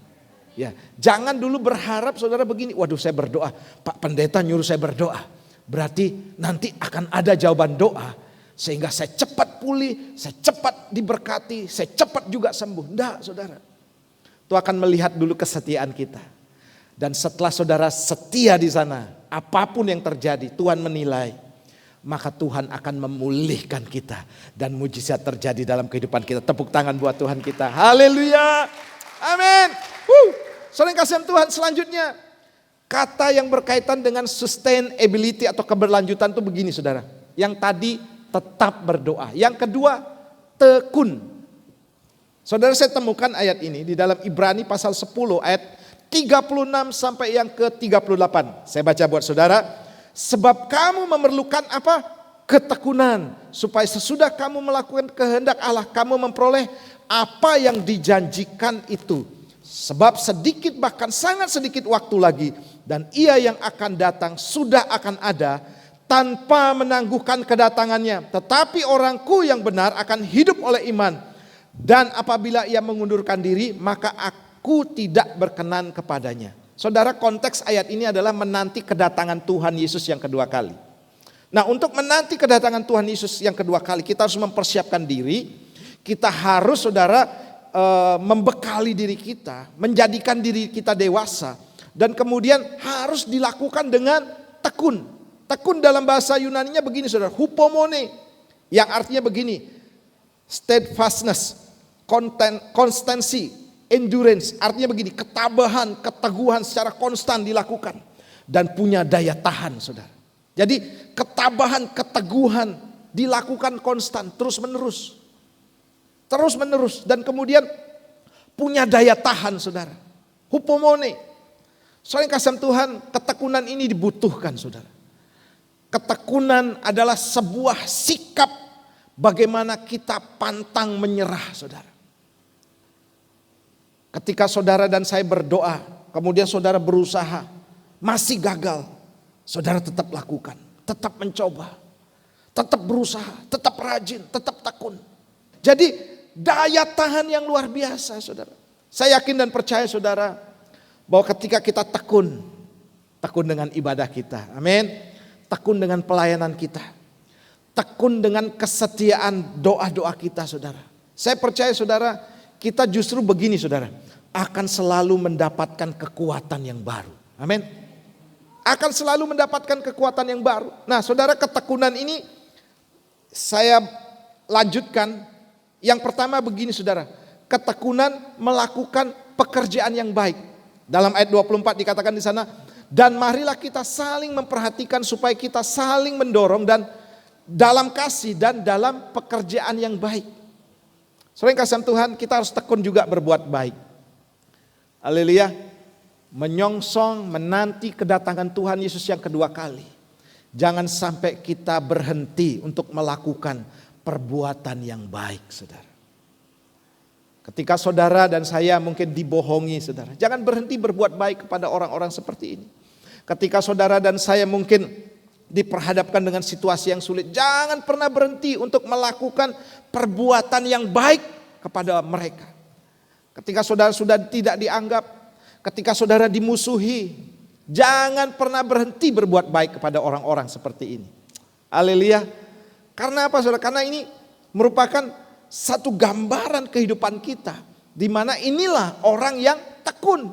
Ya, jangan dulu berharap saudara begini, waduh saya berdoa, Pak Pendeta nyuruh saya berdoa. Berarti nanti akan ada jawaban doa. Sehingga saya cepat pulih, saya cepat diberkati, saya cepat juga sembuh. Enggak saudara. Tuhan akan melihat dulu kesetiaan kita. Dan setelah saudara setia di sana, apapun yang terjadi, Tuhan menilai. Maka Tuhan akan memulihkan kita. Dan mujizat terjadi dalam kehidupan kita. Tepuk tangan buat Tuhan kita. Haleluya. Amin. Saudara yang kasihan Tuhan, selanjutnya. Kata yang berkaitan dengan sustainability atau keberlanjutan itu begini saudara. Yang tadi tetap berdoa. Yang kedua tekun. Saudara saya temukan ayat ini di dalam Ibrani pasal 10 ayat 36 sampai yang ke-38. Saya baca buat saudara. Sebab kamu memerlukan apa? ketekunan, supaya sesudah kamu melakukan kehendak Allah, kamu memperoleh apa yang dijanjikan itu. Sebab sedikit, bahkan sangat sedikit waktu lagi, dan Ia yang akan datang sudah akan ada tanpa menangguhkan kedatangannya. Tetapi orangku yang benar akan hidup oleh iman. Dan apabila ia mengundurkan diri, maka aku tidak berkenan kepadanya. Saudara, konteks ayat ini adalah menanti kedatangan Tuhan Yesus yang kedua kali. Nah, untuk menanti kedatangan Tuhan Yesus yang kedua kali, kita harus mempersiapkan diri. Kita harus, saudara, membekali diri kita, menjadikan diri kita dewasa. Dan kemudian harus dilakukan dengan tekun. Tekun dalam bahasa Yunaninya begini, saudara, hupomone, yang artinya begini, steadfastness, konstansi, endurance, artinya begini, ketabahan, keteguhan secara konstan dilakukan. Dan punya daya tahan, saudara. Jadi ketabahan, keteguhan dilakukan konstan, terus menerus. Terus menerus, dan kemudian punya daya tahan, saudara. Hupomone. Soalnya kasih Tuhan, ketekunan ini dibutuhkan, saudara. Ketekunan adalah sebuah sikap bagaimana kita pantang menyerah, saudara. Ketika saudara dan saya berdoa, kemudian saudara berusaha, masih gagal, saudara tetap lakukan, tetap mencoba, tetap berusaha, tetap rajin, tetap tekun. Jadi daya tahan yang luar biasa, saudara. Saya yakin dan percaya, saudara, bahwa ketika kita tekun dengan ibadah kita, amin. Tekun dengan pelayanan kita, tekun dengan kesetiaan doa-doa kita, saudara. Saya percaya, saudara, kita justru begini, saudara, akan selalu mendapatkan kekuatan yang baru. Amin. Akan selalu mendapatkan kekuatan yang baru. Nah, saudara, ketekunan ini saya lanjutkan. Yang pertama begini, saudara, ketekunan melakukan pekerjaan yang baik. Dalam ayat 24 dikatakan di sana, dan marilah kita saling memperhatikan supaya kita saling mendorong dan dalam kasih dan dalam pekerjaan yang baik. Saudara yang kasih Tuhan, kita harus tekun juga berbuat baik. Haleluya. Menyongsong, menanti kedatangan Tuhan Yesus yang kedua kali. Jangan sampai kita berhenti untuk melakukan perbuatan yang baik, saudara. Ketika saudara dan saya mungkin dibohongi, saudara, jangan berhenti berbuat baik kepada orang-orang seperti ini. Ketika saudara dan saya mungkin diperhadapkan dengan situasi yang sulit, jangan pernah berhenti untuk melakukan perbuatan yang baik kepada mereka. Ketika saudara sudah tidak dianggap, ketika saudara dimusuhi, jangan pernah berhenti berbuat baik kepada orang-orang seperti ini. Haleluya. Karena apa, saudara? Karena ini merupakan satu gambaran kehidupan kita, di mana inilah orang yang tekun,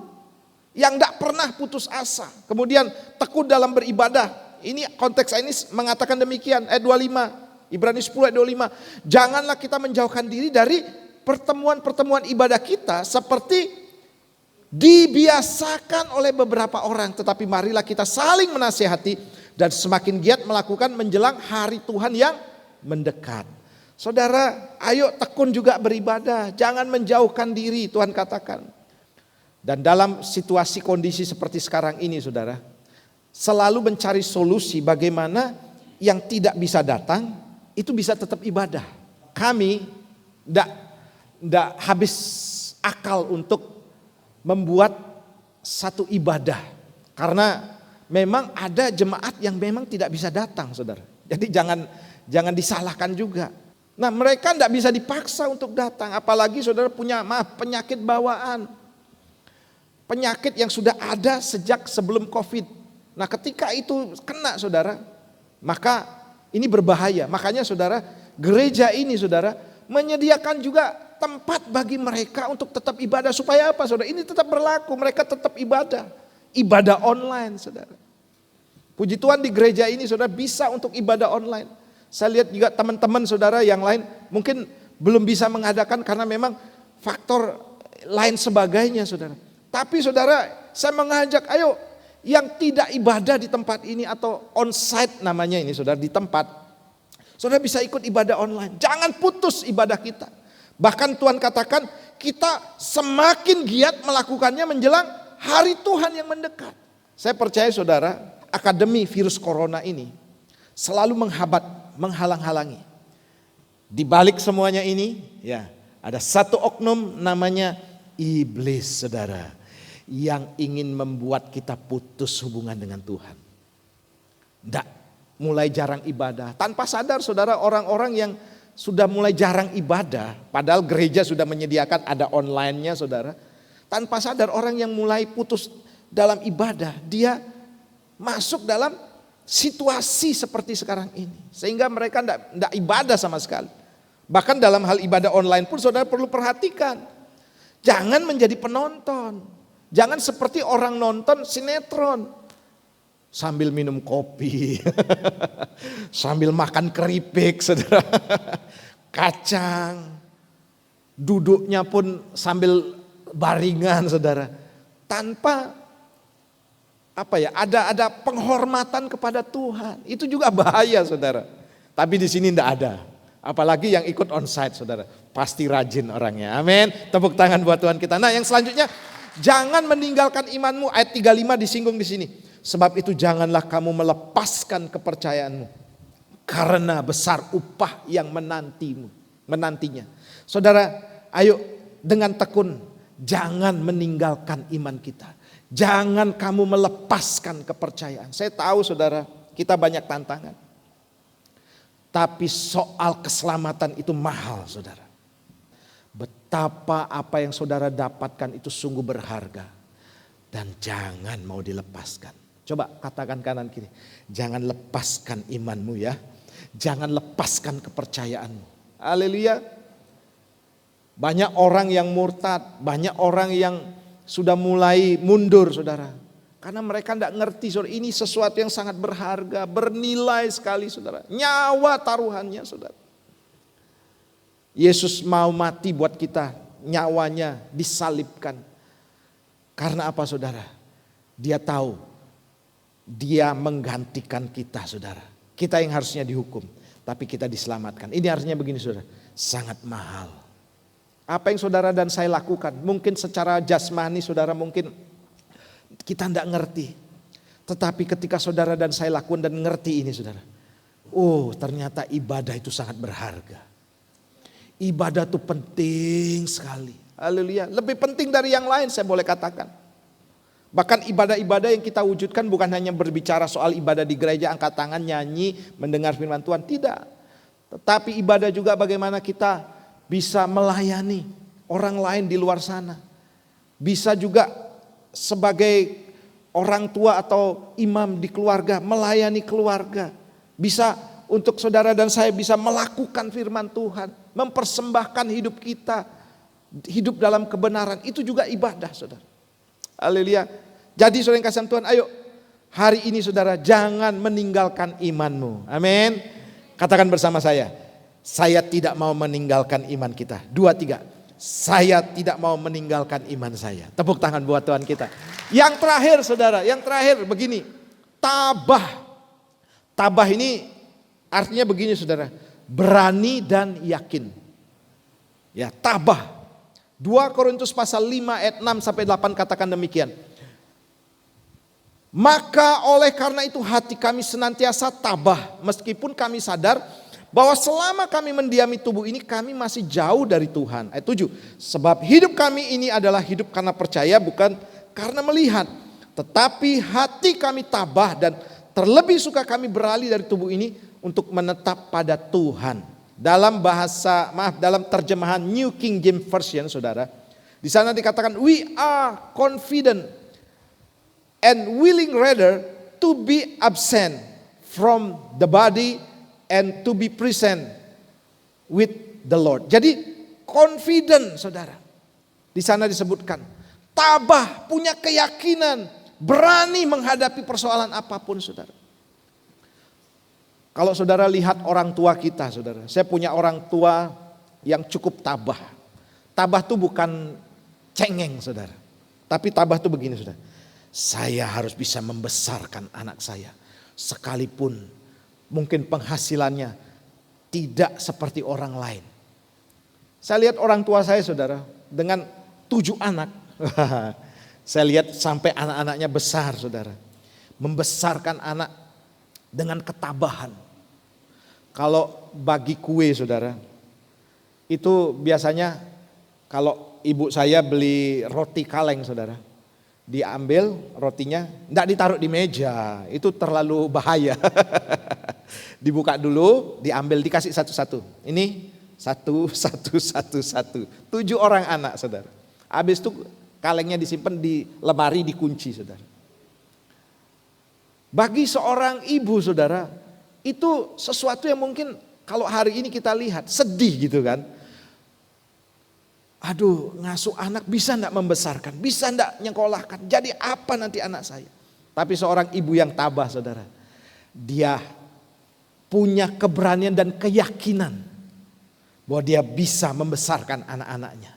yang tidak pernah putus asa, kemudian tekun dalam beribadah. Ini konteks ini mengatakan demikian, ayat 25, Ibrani 10 ayat 25. Janganlah kita menjauhkan diri dari pertemuan-pertemuan ibadah kita seperti dibiasakan oleh beberapa orang, tetapi marilah kita saling menasihati dan semakin giat melakukan menjelang hari Tuhan yang mendekat. Saudara, ayo tekun juga beribadah, jangan menjauhkan diri, Tuhan katakan. Dan dalam situasi kondisi seperti sekarang ini, saudara, selalu mencari solusi bagaimana yang tidak bisa datang itu bisa tetap ibadah. Kami tidak habis akal untuk membuat satu ibadah, karena memang ada jemaat yang memang tidak bisa datang, saudara. Jadi jangan disalahkan juga. Nah, mereka tidak bisa dipaksa untuk datang, apalagi saudara punya penyakit bawaan. Penyakit yang sudah ada sejak sebelum COVID. Nah, ketika itu kena, saudara, maka ini berbahaya. Makanya saudara, gereja ini, saudara, menyediakan juga tempat bagi mereka untuk tetap ibadah. Supaya apa, saudara? Ini tetap berlaku, mereka tetap ibadah. Ibadah online, saudara. Puji Tuhan, di gereja ini, saudara, bisa untuk ibadah online. Saya lihat juga teman-teman saudara yang lain mungkin belum bisa mengadakan karena memang faktor lain sebagainya, saudara. Tapi saudara, saya mengajak, ayo yang tidak ibadah di tempat ini atau on-site namanya ini, saudara, di tempat, saudara bisa ikut ibadah online. Jangan putus ibadah kita. Bahkan Tuhan katakan kita semakin giat melakukannya menjelang hari Tuhan yang mendekat. Saya percaya, saudara, akademi virus corona ini selalu menghambat menghalang-halangi. Di balik semuanya ini, ya, ada satu oknum namanya iblis, saudara, yang ingin membuat kita putus hubungan dengan Tuhan. Nggak, mulai jarang ibadah. Tanpa sadar, saudara, orang-orang yang sudah mulai jarang ibadah, padahal gereja sudah menyediakan ada online-nya, saudara. Tanpa sadar orang yang mulai putus dalam ibadah, dia masuk dalam situasi seperti sekarang ini. Sehingga mereka tidak ibadah sama sekali. Bahkan dalam hal ibadah online pun saudara perlu perhatikan. Jangan menjadi penonton. Jangan seperti orang nonton sinetron. Sambil minum kopi. Sambil makan keripik, saudara. Kacang. Duduknya pun sambil baringan, saudara. Tanpa ada penghormatan kepada Tuhan. Itu juga bahaya, saudara. Tapi di sini tidak ada. Apalagi yang ikut onsite, saudara. Pasti rajin orangnya. Amin. Tepuk tangan buat Tuhan kita. Nah, yang selanjutnya, jangan meninggalkan imanmu. Ayat 35 disinggung di sini. Sebab itu janganlah kamu melepaskan kepercayaanmu. Karena besar upah yang menantinya. Saudara, ayo dengan tekun, jangan meninggalkan iman kita. Jangan kamu melepaskan kepercayaan. Saya tahu, saudara, kita banyak tantangan. Tapi soal keselamatan itu mahal, saudara. Betapa apa yang saudara dapatkan itu sungguh berharga. Dan jangan mau dilepaskan. Coba katakan kanan kiri. Jangan lepaskan imanmu, ya. Jangan lepaskan kepercayaanmu. Haleluya. Banyak orang yang murtad. Banyak orang yang sudah mulai mundur, saudara. Karena mereka tidak ngerti, saudara, ini sesuatu yang sangat berharga, bernilai sekali, saudara. Nyawa taruhannya, saudara. Yesus mau mati buat kita, nyawanya disalibkan. Karena apa, saudara? Dia tahu, dia menggantikan kita, saudara. Kita yang harusnya dihukum, tapi kita diselamatkan. Ini artinya begini, saudara, sangat mahal. Apa yang saudara dan saya lakukan, mungkin secara jasmani saudara mungkin kita tidak ngerti. Tetapi ketika saudara dan saya lakukan dan ngerti ini, saudara. Oh, ternyata ibadah itu sangat berharga. Ibadah itu penting sekali. Haleluya. Lebih penting dari yang lain, saya boleh katakan. Bahkan ibadah-ibadah yang kita wujudkan bukan hanya berbicara soal ibadah di gereja, angkat tangan, nyanyi, mendengar firman Tuhan. Tidak. Tetapi ibadah juga bagaimana kita bisa melayani orang lain di luar sana. Bisa juga sebagai orang tua atau imam di keluarga, melayani keluarga. Bisa untuk saudara dan saya bisa melakukan firman Tuhan. Mempersembahkan hidup kita. Hidup dalam kebenaran. Itu juga ibadah, saudara. Haleluya. Jadi saudara yang kasih Tuhan, ayo hari ini saudara jangan meninggalkan imanmu. Amin. Katakan bersama saya tidak mau meninggalkan iman kita. 2, 3. Saya tidak mau meninggalkan iman saya. Tepuk tangan buat Tuhan kita. Yang terakhir, saudara, yang terakhir begini. Tabah. Tabah ini artinya begini, saudara. Berani dan yakin. Ya, tabah. 2 Korintus pasal 5 ayat 6 sampai 8 katakan demikian. Maka oleh karena itu hati kami senantiasa tabah. Meskipun kami sadar bahwa selama kami mendiami tubuh ini kami masih jauh dari Tuhan. Ayat 7. Sebab hidup kami ini adalah hidup karena percaya bukan karena melihat. Tetapi hati kami tabah dan terlebih suka kami beralih dari tubuh ini untuk menetap pada Tuhan. Dalam dalam terjemahan New King James Version, saudara. Di sana dikatakan we are confident and willing rather to be absent from the body and to be present with the Lord. Jadi confident, saudara. Di sana disebutkan tabah, punya keyakinan, berani menghadapi persoalan apapun, saudara. Kalau saudara lihat orang tua kita, saudara. Saya punya orang tua yang cukup tabah. Tabah itu bukan cengeng, saudara. Tapi tabah itu begini, saudara. Saya harus bisa membesarkan anak saya. Sekalipun mungkin penghasilannya tidak seperti orang lain. Saya lihat orang tua saya, saudara, dengan 7 anak. Saya lihat sampai anak-anaknya besar, saudara. Membesarkan anak dengan ketabahan. Kalau bagi kue saudara, itu biasanya kalau ibu saya beli roti kaleng saudara, diambil rotinya, enggak ditaruh di meja, itu terlalu bahaya. Dibuka dulu, diambil, dikasih satu-satu. Ini satu. 7 orang anak saudara. Habis itu kalengnya disimpan di lemari, dikunci saudara. Bagi seorang ibu saudara, itu sesuatu yang mungkin kalau hari ini kita lihat sedih gitu kan. Aduh, ngasuh anak bisa enggak membesarkan, bisa enggak nyekolahkan, jadi apa nanti anak saya. Tapi seorang ibu yang tabah saudara, dia punya keberanian dan keyakinan bahwa dia bisa membesarkan anak-anaknya.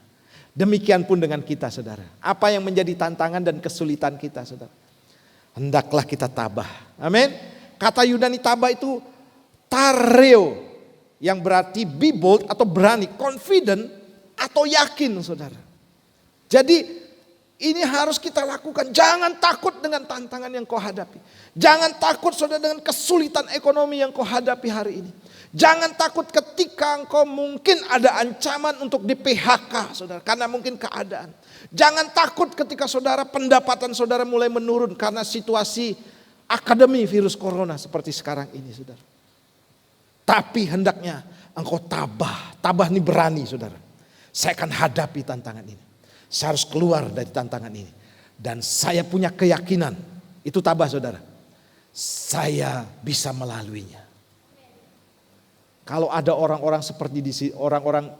Demikian pun dengan kita saudara. Apa yang menjadi tantangan dan kesulitan kita saudara, hendaklah kita tabah. Amin. Kata Yunani tabah itu tareo, yang berarti be bold atau berani, confident atau yakin saudara. Jadi ini harus kita lakukan. Jangan takut dengan tantangan yang kau hadapi. Jangan takut saudara dengan kesulitan ekonomi yang kau hadapi hari ini. Jangan takut ketika engkau mungkin ada ancaman untuk di PHK saudara, karena mungkin keadaan. Jangan takut ketika saudara pendapatan saudara mulai menurun karena situasi akademi virus corona seperti sekarang ini saudara. Tapi hendaknya engkau tabah. Tabah ini berani saudara. Saya akan hadapi tantangan ini. Saya harus keluar dari tantangan ini. Dan saya punya keyakinan. Itu tabah saudara. Saya bisa melaluinya. Kalau ada orang-orang seperti di sini, orang-orang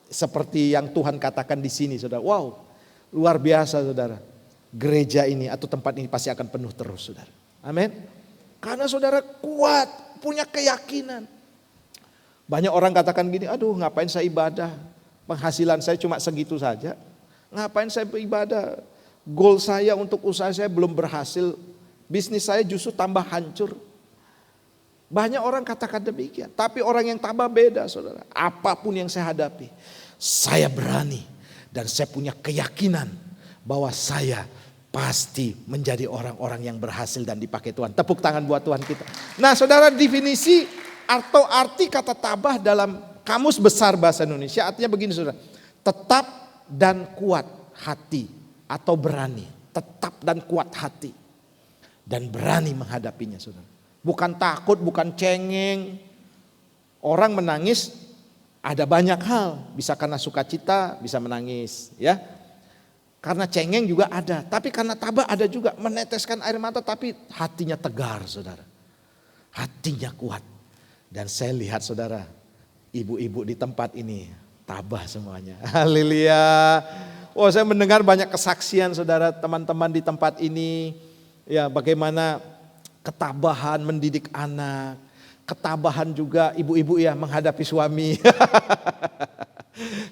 seperti yang Tuhan katakan di sini saudara. Wow, luar biasa saudara. Gereja ini atau tempat ini pasti akan penuh terus saudara. Amin. Karena saudara kuat, punya keyakinan. Banyak orang katakan gini, aduh ngapain saya ibadah. Penghasilan saya cuma segitu saja. Ngapain saya beribadah? Goal saya untuk usaha saya belum berhasil. Bisnis saya justru tambah hancur. Banyak orang katakan demikian. Tapi orang yang tabah beda saudara. Apapun yang saya hadapi, saya berani. Dan saya punya keyakinan bahwa saya pasti menjadi orang-orang yang berhasil dan dipakai Tuhan. Tepuk tangan buat Tuhan kita. Nah saudara, definisi atau arti kata tabah dalam Kamus Besar Bahasa Indonesia artinya begini saudara. Tetap dan kuat hati atau berani. Tetap dan kuat hati. Dan berani menghadapinya saudara. Bukan takut, bukan cengeng. Orang menangis ada banyak hal. Bisa karena sukacita, bisa menangis. Ya. Karena cengeng juga ada. Tapi karena tabah ada juga. Meneteskan air mata tapi hatinya tegar saudara. Hatinya kuat. Dan saya lihat saudara, ibu-ibu di tempat ini tabah semuanya. Haleluya. Oh, saya mendengar banyak kesaksian saudara, teman-teman di tempat ini. Ya, bagaimana ketabahan mendidik anak. Ketabahan juga ibu-ibu ya menghadapi suami.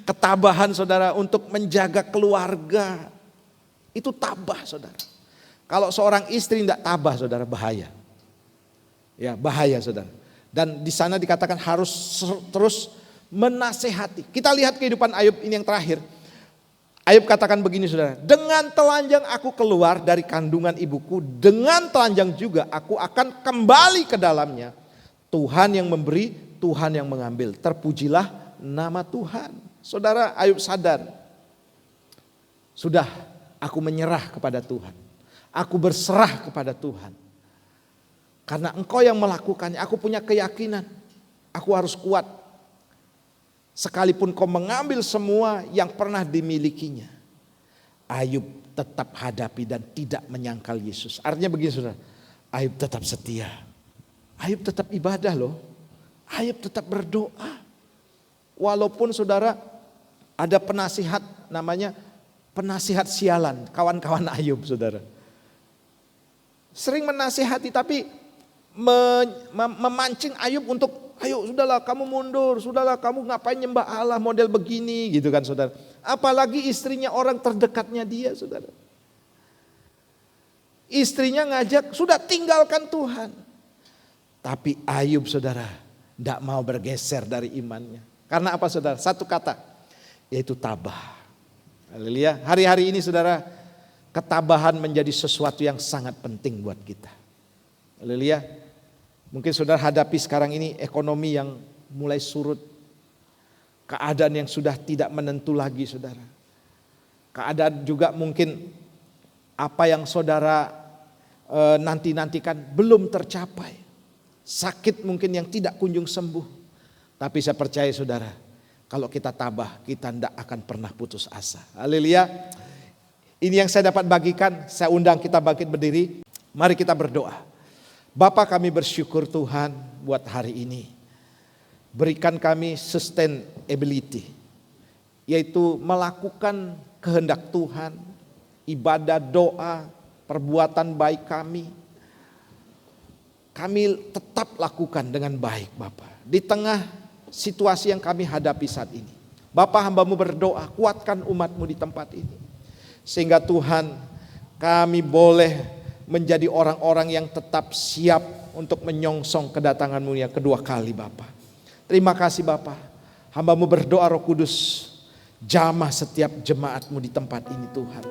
Ketabahan saudara untuk menjaga keluarga. Itu tabah saudara. Kalau seorang istri tidak tabah saudara, bahaya. Ya, bahaya saudara. Dan di sana dikatakan harus terus menasehati. Kita lihat kehidupan Ayub ini yang terakhir. Ayub katakan begini saudara. Dengan telanjang aku keluar dari kandungan ibuku. Dengan telanjang juga aku akan kembali ke dalamnya. Tuhan yang memberi, Tuhan yang mengambil. Terpujilah nama Tuhan. Saudara, Ayub sadar. Sudah, aku menyerah kepada Tuhan. Aku berserah kepada Tuhan. Karena engkau yang melakukannya, aku punya keyakinan. Aku harus kuat. Sekalipun kau mengambil semua yang pernah dimilikinya. Ayub tetap hadapi dan tidak menyangkal Yesus. Artinya begini saudara, Ayub tetap setia. Ayub tetap ibadah loh. Ayub tetap berdoa. Walaupun saudara ada penasihat namanya penasihat sialan. Kawan-kawan Ayub saudara. Sering menasihati tapi memancing Ayub untuk ayo sudahlah kamu mundur, sudahlah kamu ngapain nyembah Allah model begini gitu kan saudara. Apalagi istrinya orang terdekatnya dia saudara. Istrinya ngajak sudah tinggalkan Tuhan. Tapi Ayub saudara tidak mau bergeser dari imannya. Karena apa saudara? Satu kata, yaitu tabah. Haleluya. Hari-hari ini saudara, ketabahan menjadi sesuatu yang sangat penting buat kita. Haleluya. Mungkin saudara hadapi sekarang ini ekonomi yang mulai surut. Keadaan yang sudah tidak menentu lagi saudara. Keadaan juga mungkin apa yang saudara nanti-nantikan belum tercapai. Sakit mungkin yang tidak kunjung sembuh. Tapi saya percaya saudara, kalau kita tabah, kita tidak akan pernah putus asa. Haleluya. Ini yang saya dapat bagikan, saya undang kita bangkit berdiri. Mari kita berdoa. Bapa, kami bersyukur Tuhan buat hari ini. Berikan kami sustainability, yaitu melakukan kehendak Tuhan, ibadah, doa, perbuatan baik kami. Kami tetap lakukan dengan baik Bapa. Di tengah situasi yang kami hadapi saat ini. Bapa, hamba-Mu berdoa, kuatkan umat-Mu di tempat ini. Sehingga Tuhan, kami boleh menjadi orang-orang yang tetap siap untuk menyongsong kedatangan-Mu yang kedua kali Bapa. Terima kasih Bapa. Hamba-Mu berdoa Roh Kudus, jamah setiap jemaat-Mu di tempat ini Tuhan.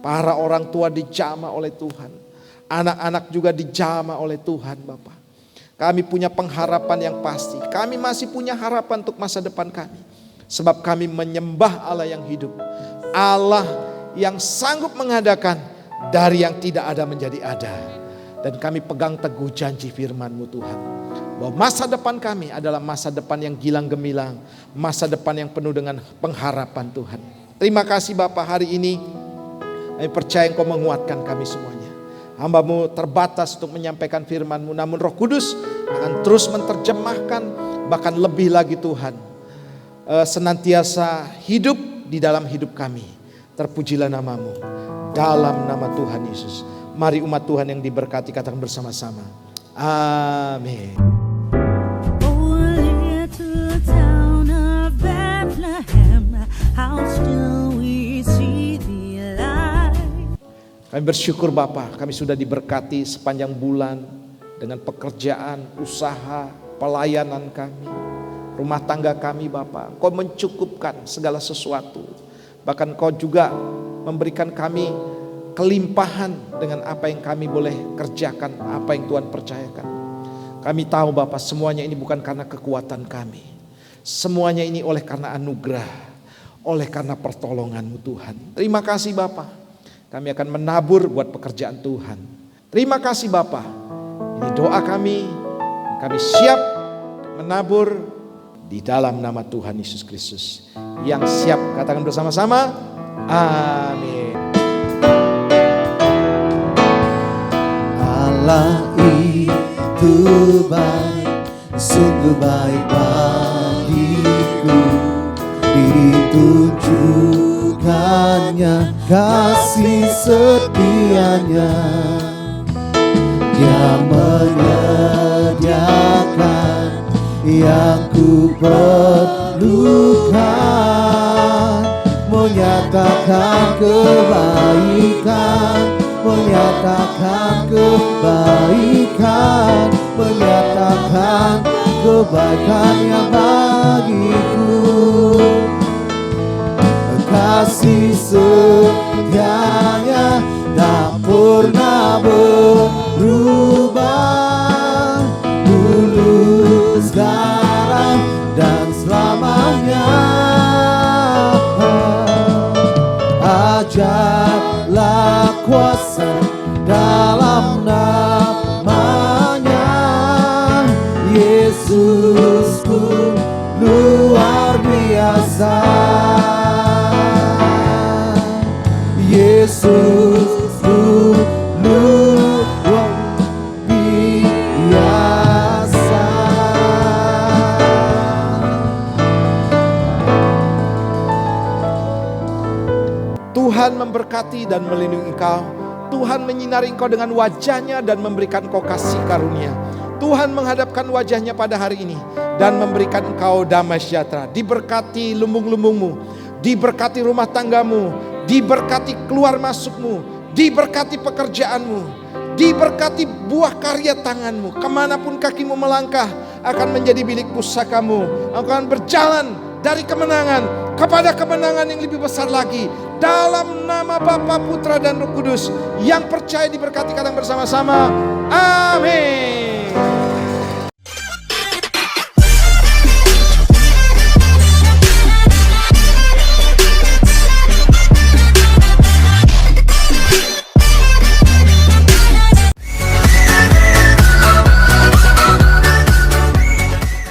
Para orang tua dijamah oleh Tuhan. Anak-anak juga dijamah oleh Tuhan Bapa. Kami punya pengharapan yang pasti. Kami masih punya harapan untuk masa depan kami. Sebab kami menyembah Allah yang hidup. Allah yang sanggup mengadakan dari yang tidak ada menjadi ada. Dan kami pegang teguh janji firman-Mu Tuhan. Bahwa masa depan kami adalah masa depan yang gilang gemilang. Masa depan yang penuh dengan pengharapan Tuhan. Terima kasih Bapa, hari ini kami percaya Engkau menguatkan kami semuanya. Hamba-Mu terbatas untuk menyampaikan firman-Mu, namun Roh Kudus akan terus menerjemahkan, bahkan lebih lagi Tuhan, senantiasa hidup di dalam hidup kami. Terpujilah nama-Mu, dalam nama Tuhan Yesus. Mari umat Tuhan yang diberkati katakan bersama-sama, amin. Oh, little town of Bethlehem, how still we see thee light. Kami bersyukur Bapa, kami sudah diberkati sepanjang bulan dengan pekerjaan, usaha, pelayanan kami, rumah tangga kami Bapa. Engkau mencukupkan segala sesuatu. Bahkan Engkau juga memberikan kami kelimpahan dengan apa yang kami boleh kerjakan, apa yang Tuhan percayakan. Kami tahu Bapa, semuanya ini bukan karena kekuatan kami. Semuanya ini oleh karena anugerah, oleh karena pertolongan-Mu Tuhan. Terima kasih Bapa. Kami akan menabur buat pekerjaan Tuhan. Terima kasih Bapa. Ini doa kami. Kami siap menabur di dalam nama Tuhan Yesus Kristus. Yang siap katakan bersama-sama, amin. Allah itu baik, sungguh baik bagiku. Ditunjukkannya kasih setianya. Dia menyediakan yang ku perlukan, menyatakan kebaikan, menyatakan kebaikan, menyatakan kebaikan yang bagiku. Kasih setianya tak pernah berubah, dulu, sekarang, dan selamanya. Ajarlah kuasa dalam namanya, Yesusku luar biasa. Yesusku luar biasa. Tuhan memberkati dan melindungi engkau. Tuhan menyinari engkau dengan wajahnya dan memberikan engkau kasih karunia. Tuhan menghadapkan wajahnya pada hari ini dan memberikan engkau damai sejahtera. Diberkati lumbung-lumbungmu, diberkati rumah tanggamu, diberkati keluar masukmu, diberkati pekerjaanmu, diberkati buah karya tanganmu. Kemanapun kakimu melangkah akan menjadi milik pusakamu. Engkau akan berjalan dari kemenangan kepada kemenangan yang lebih besar lagi. Dalam nama Bapa, Putra dan Roh Kudus yang percaya diberkati katakan bersama-sama, amin.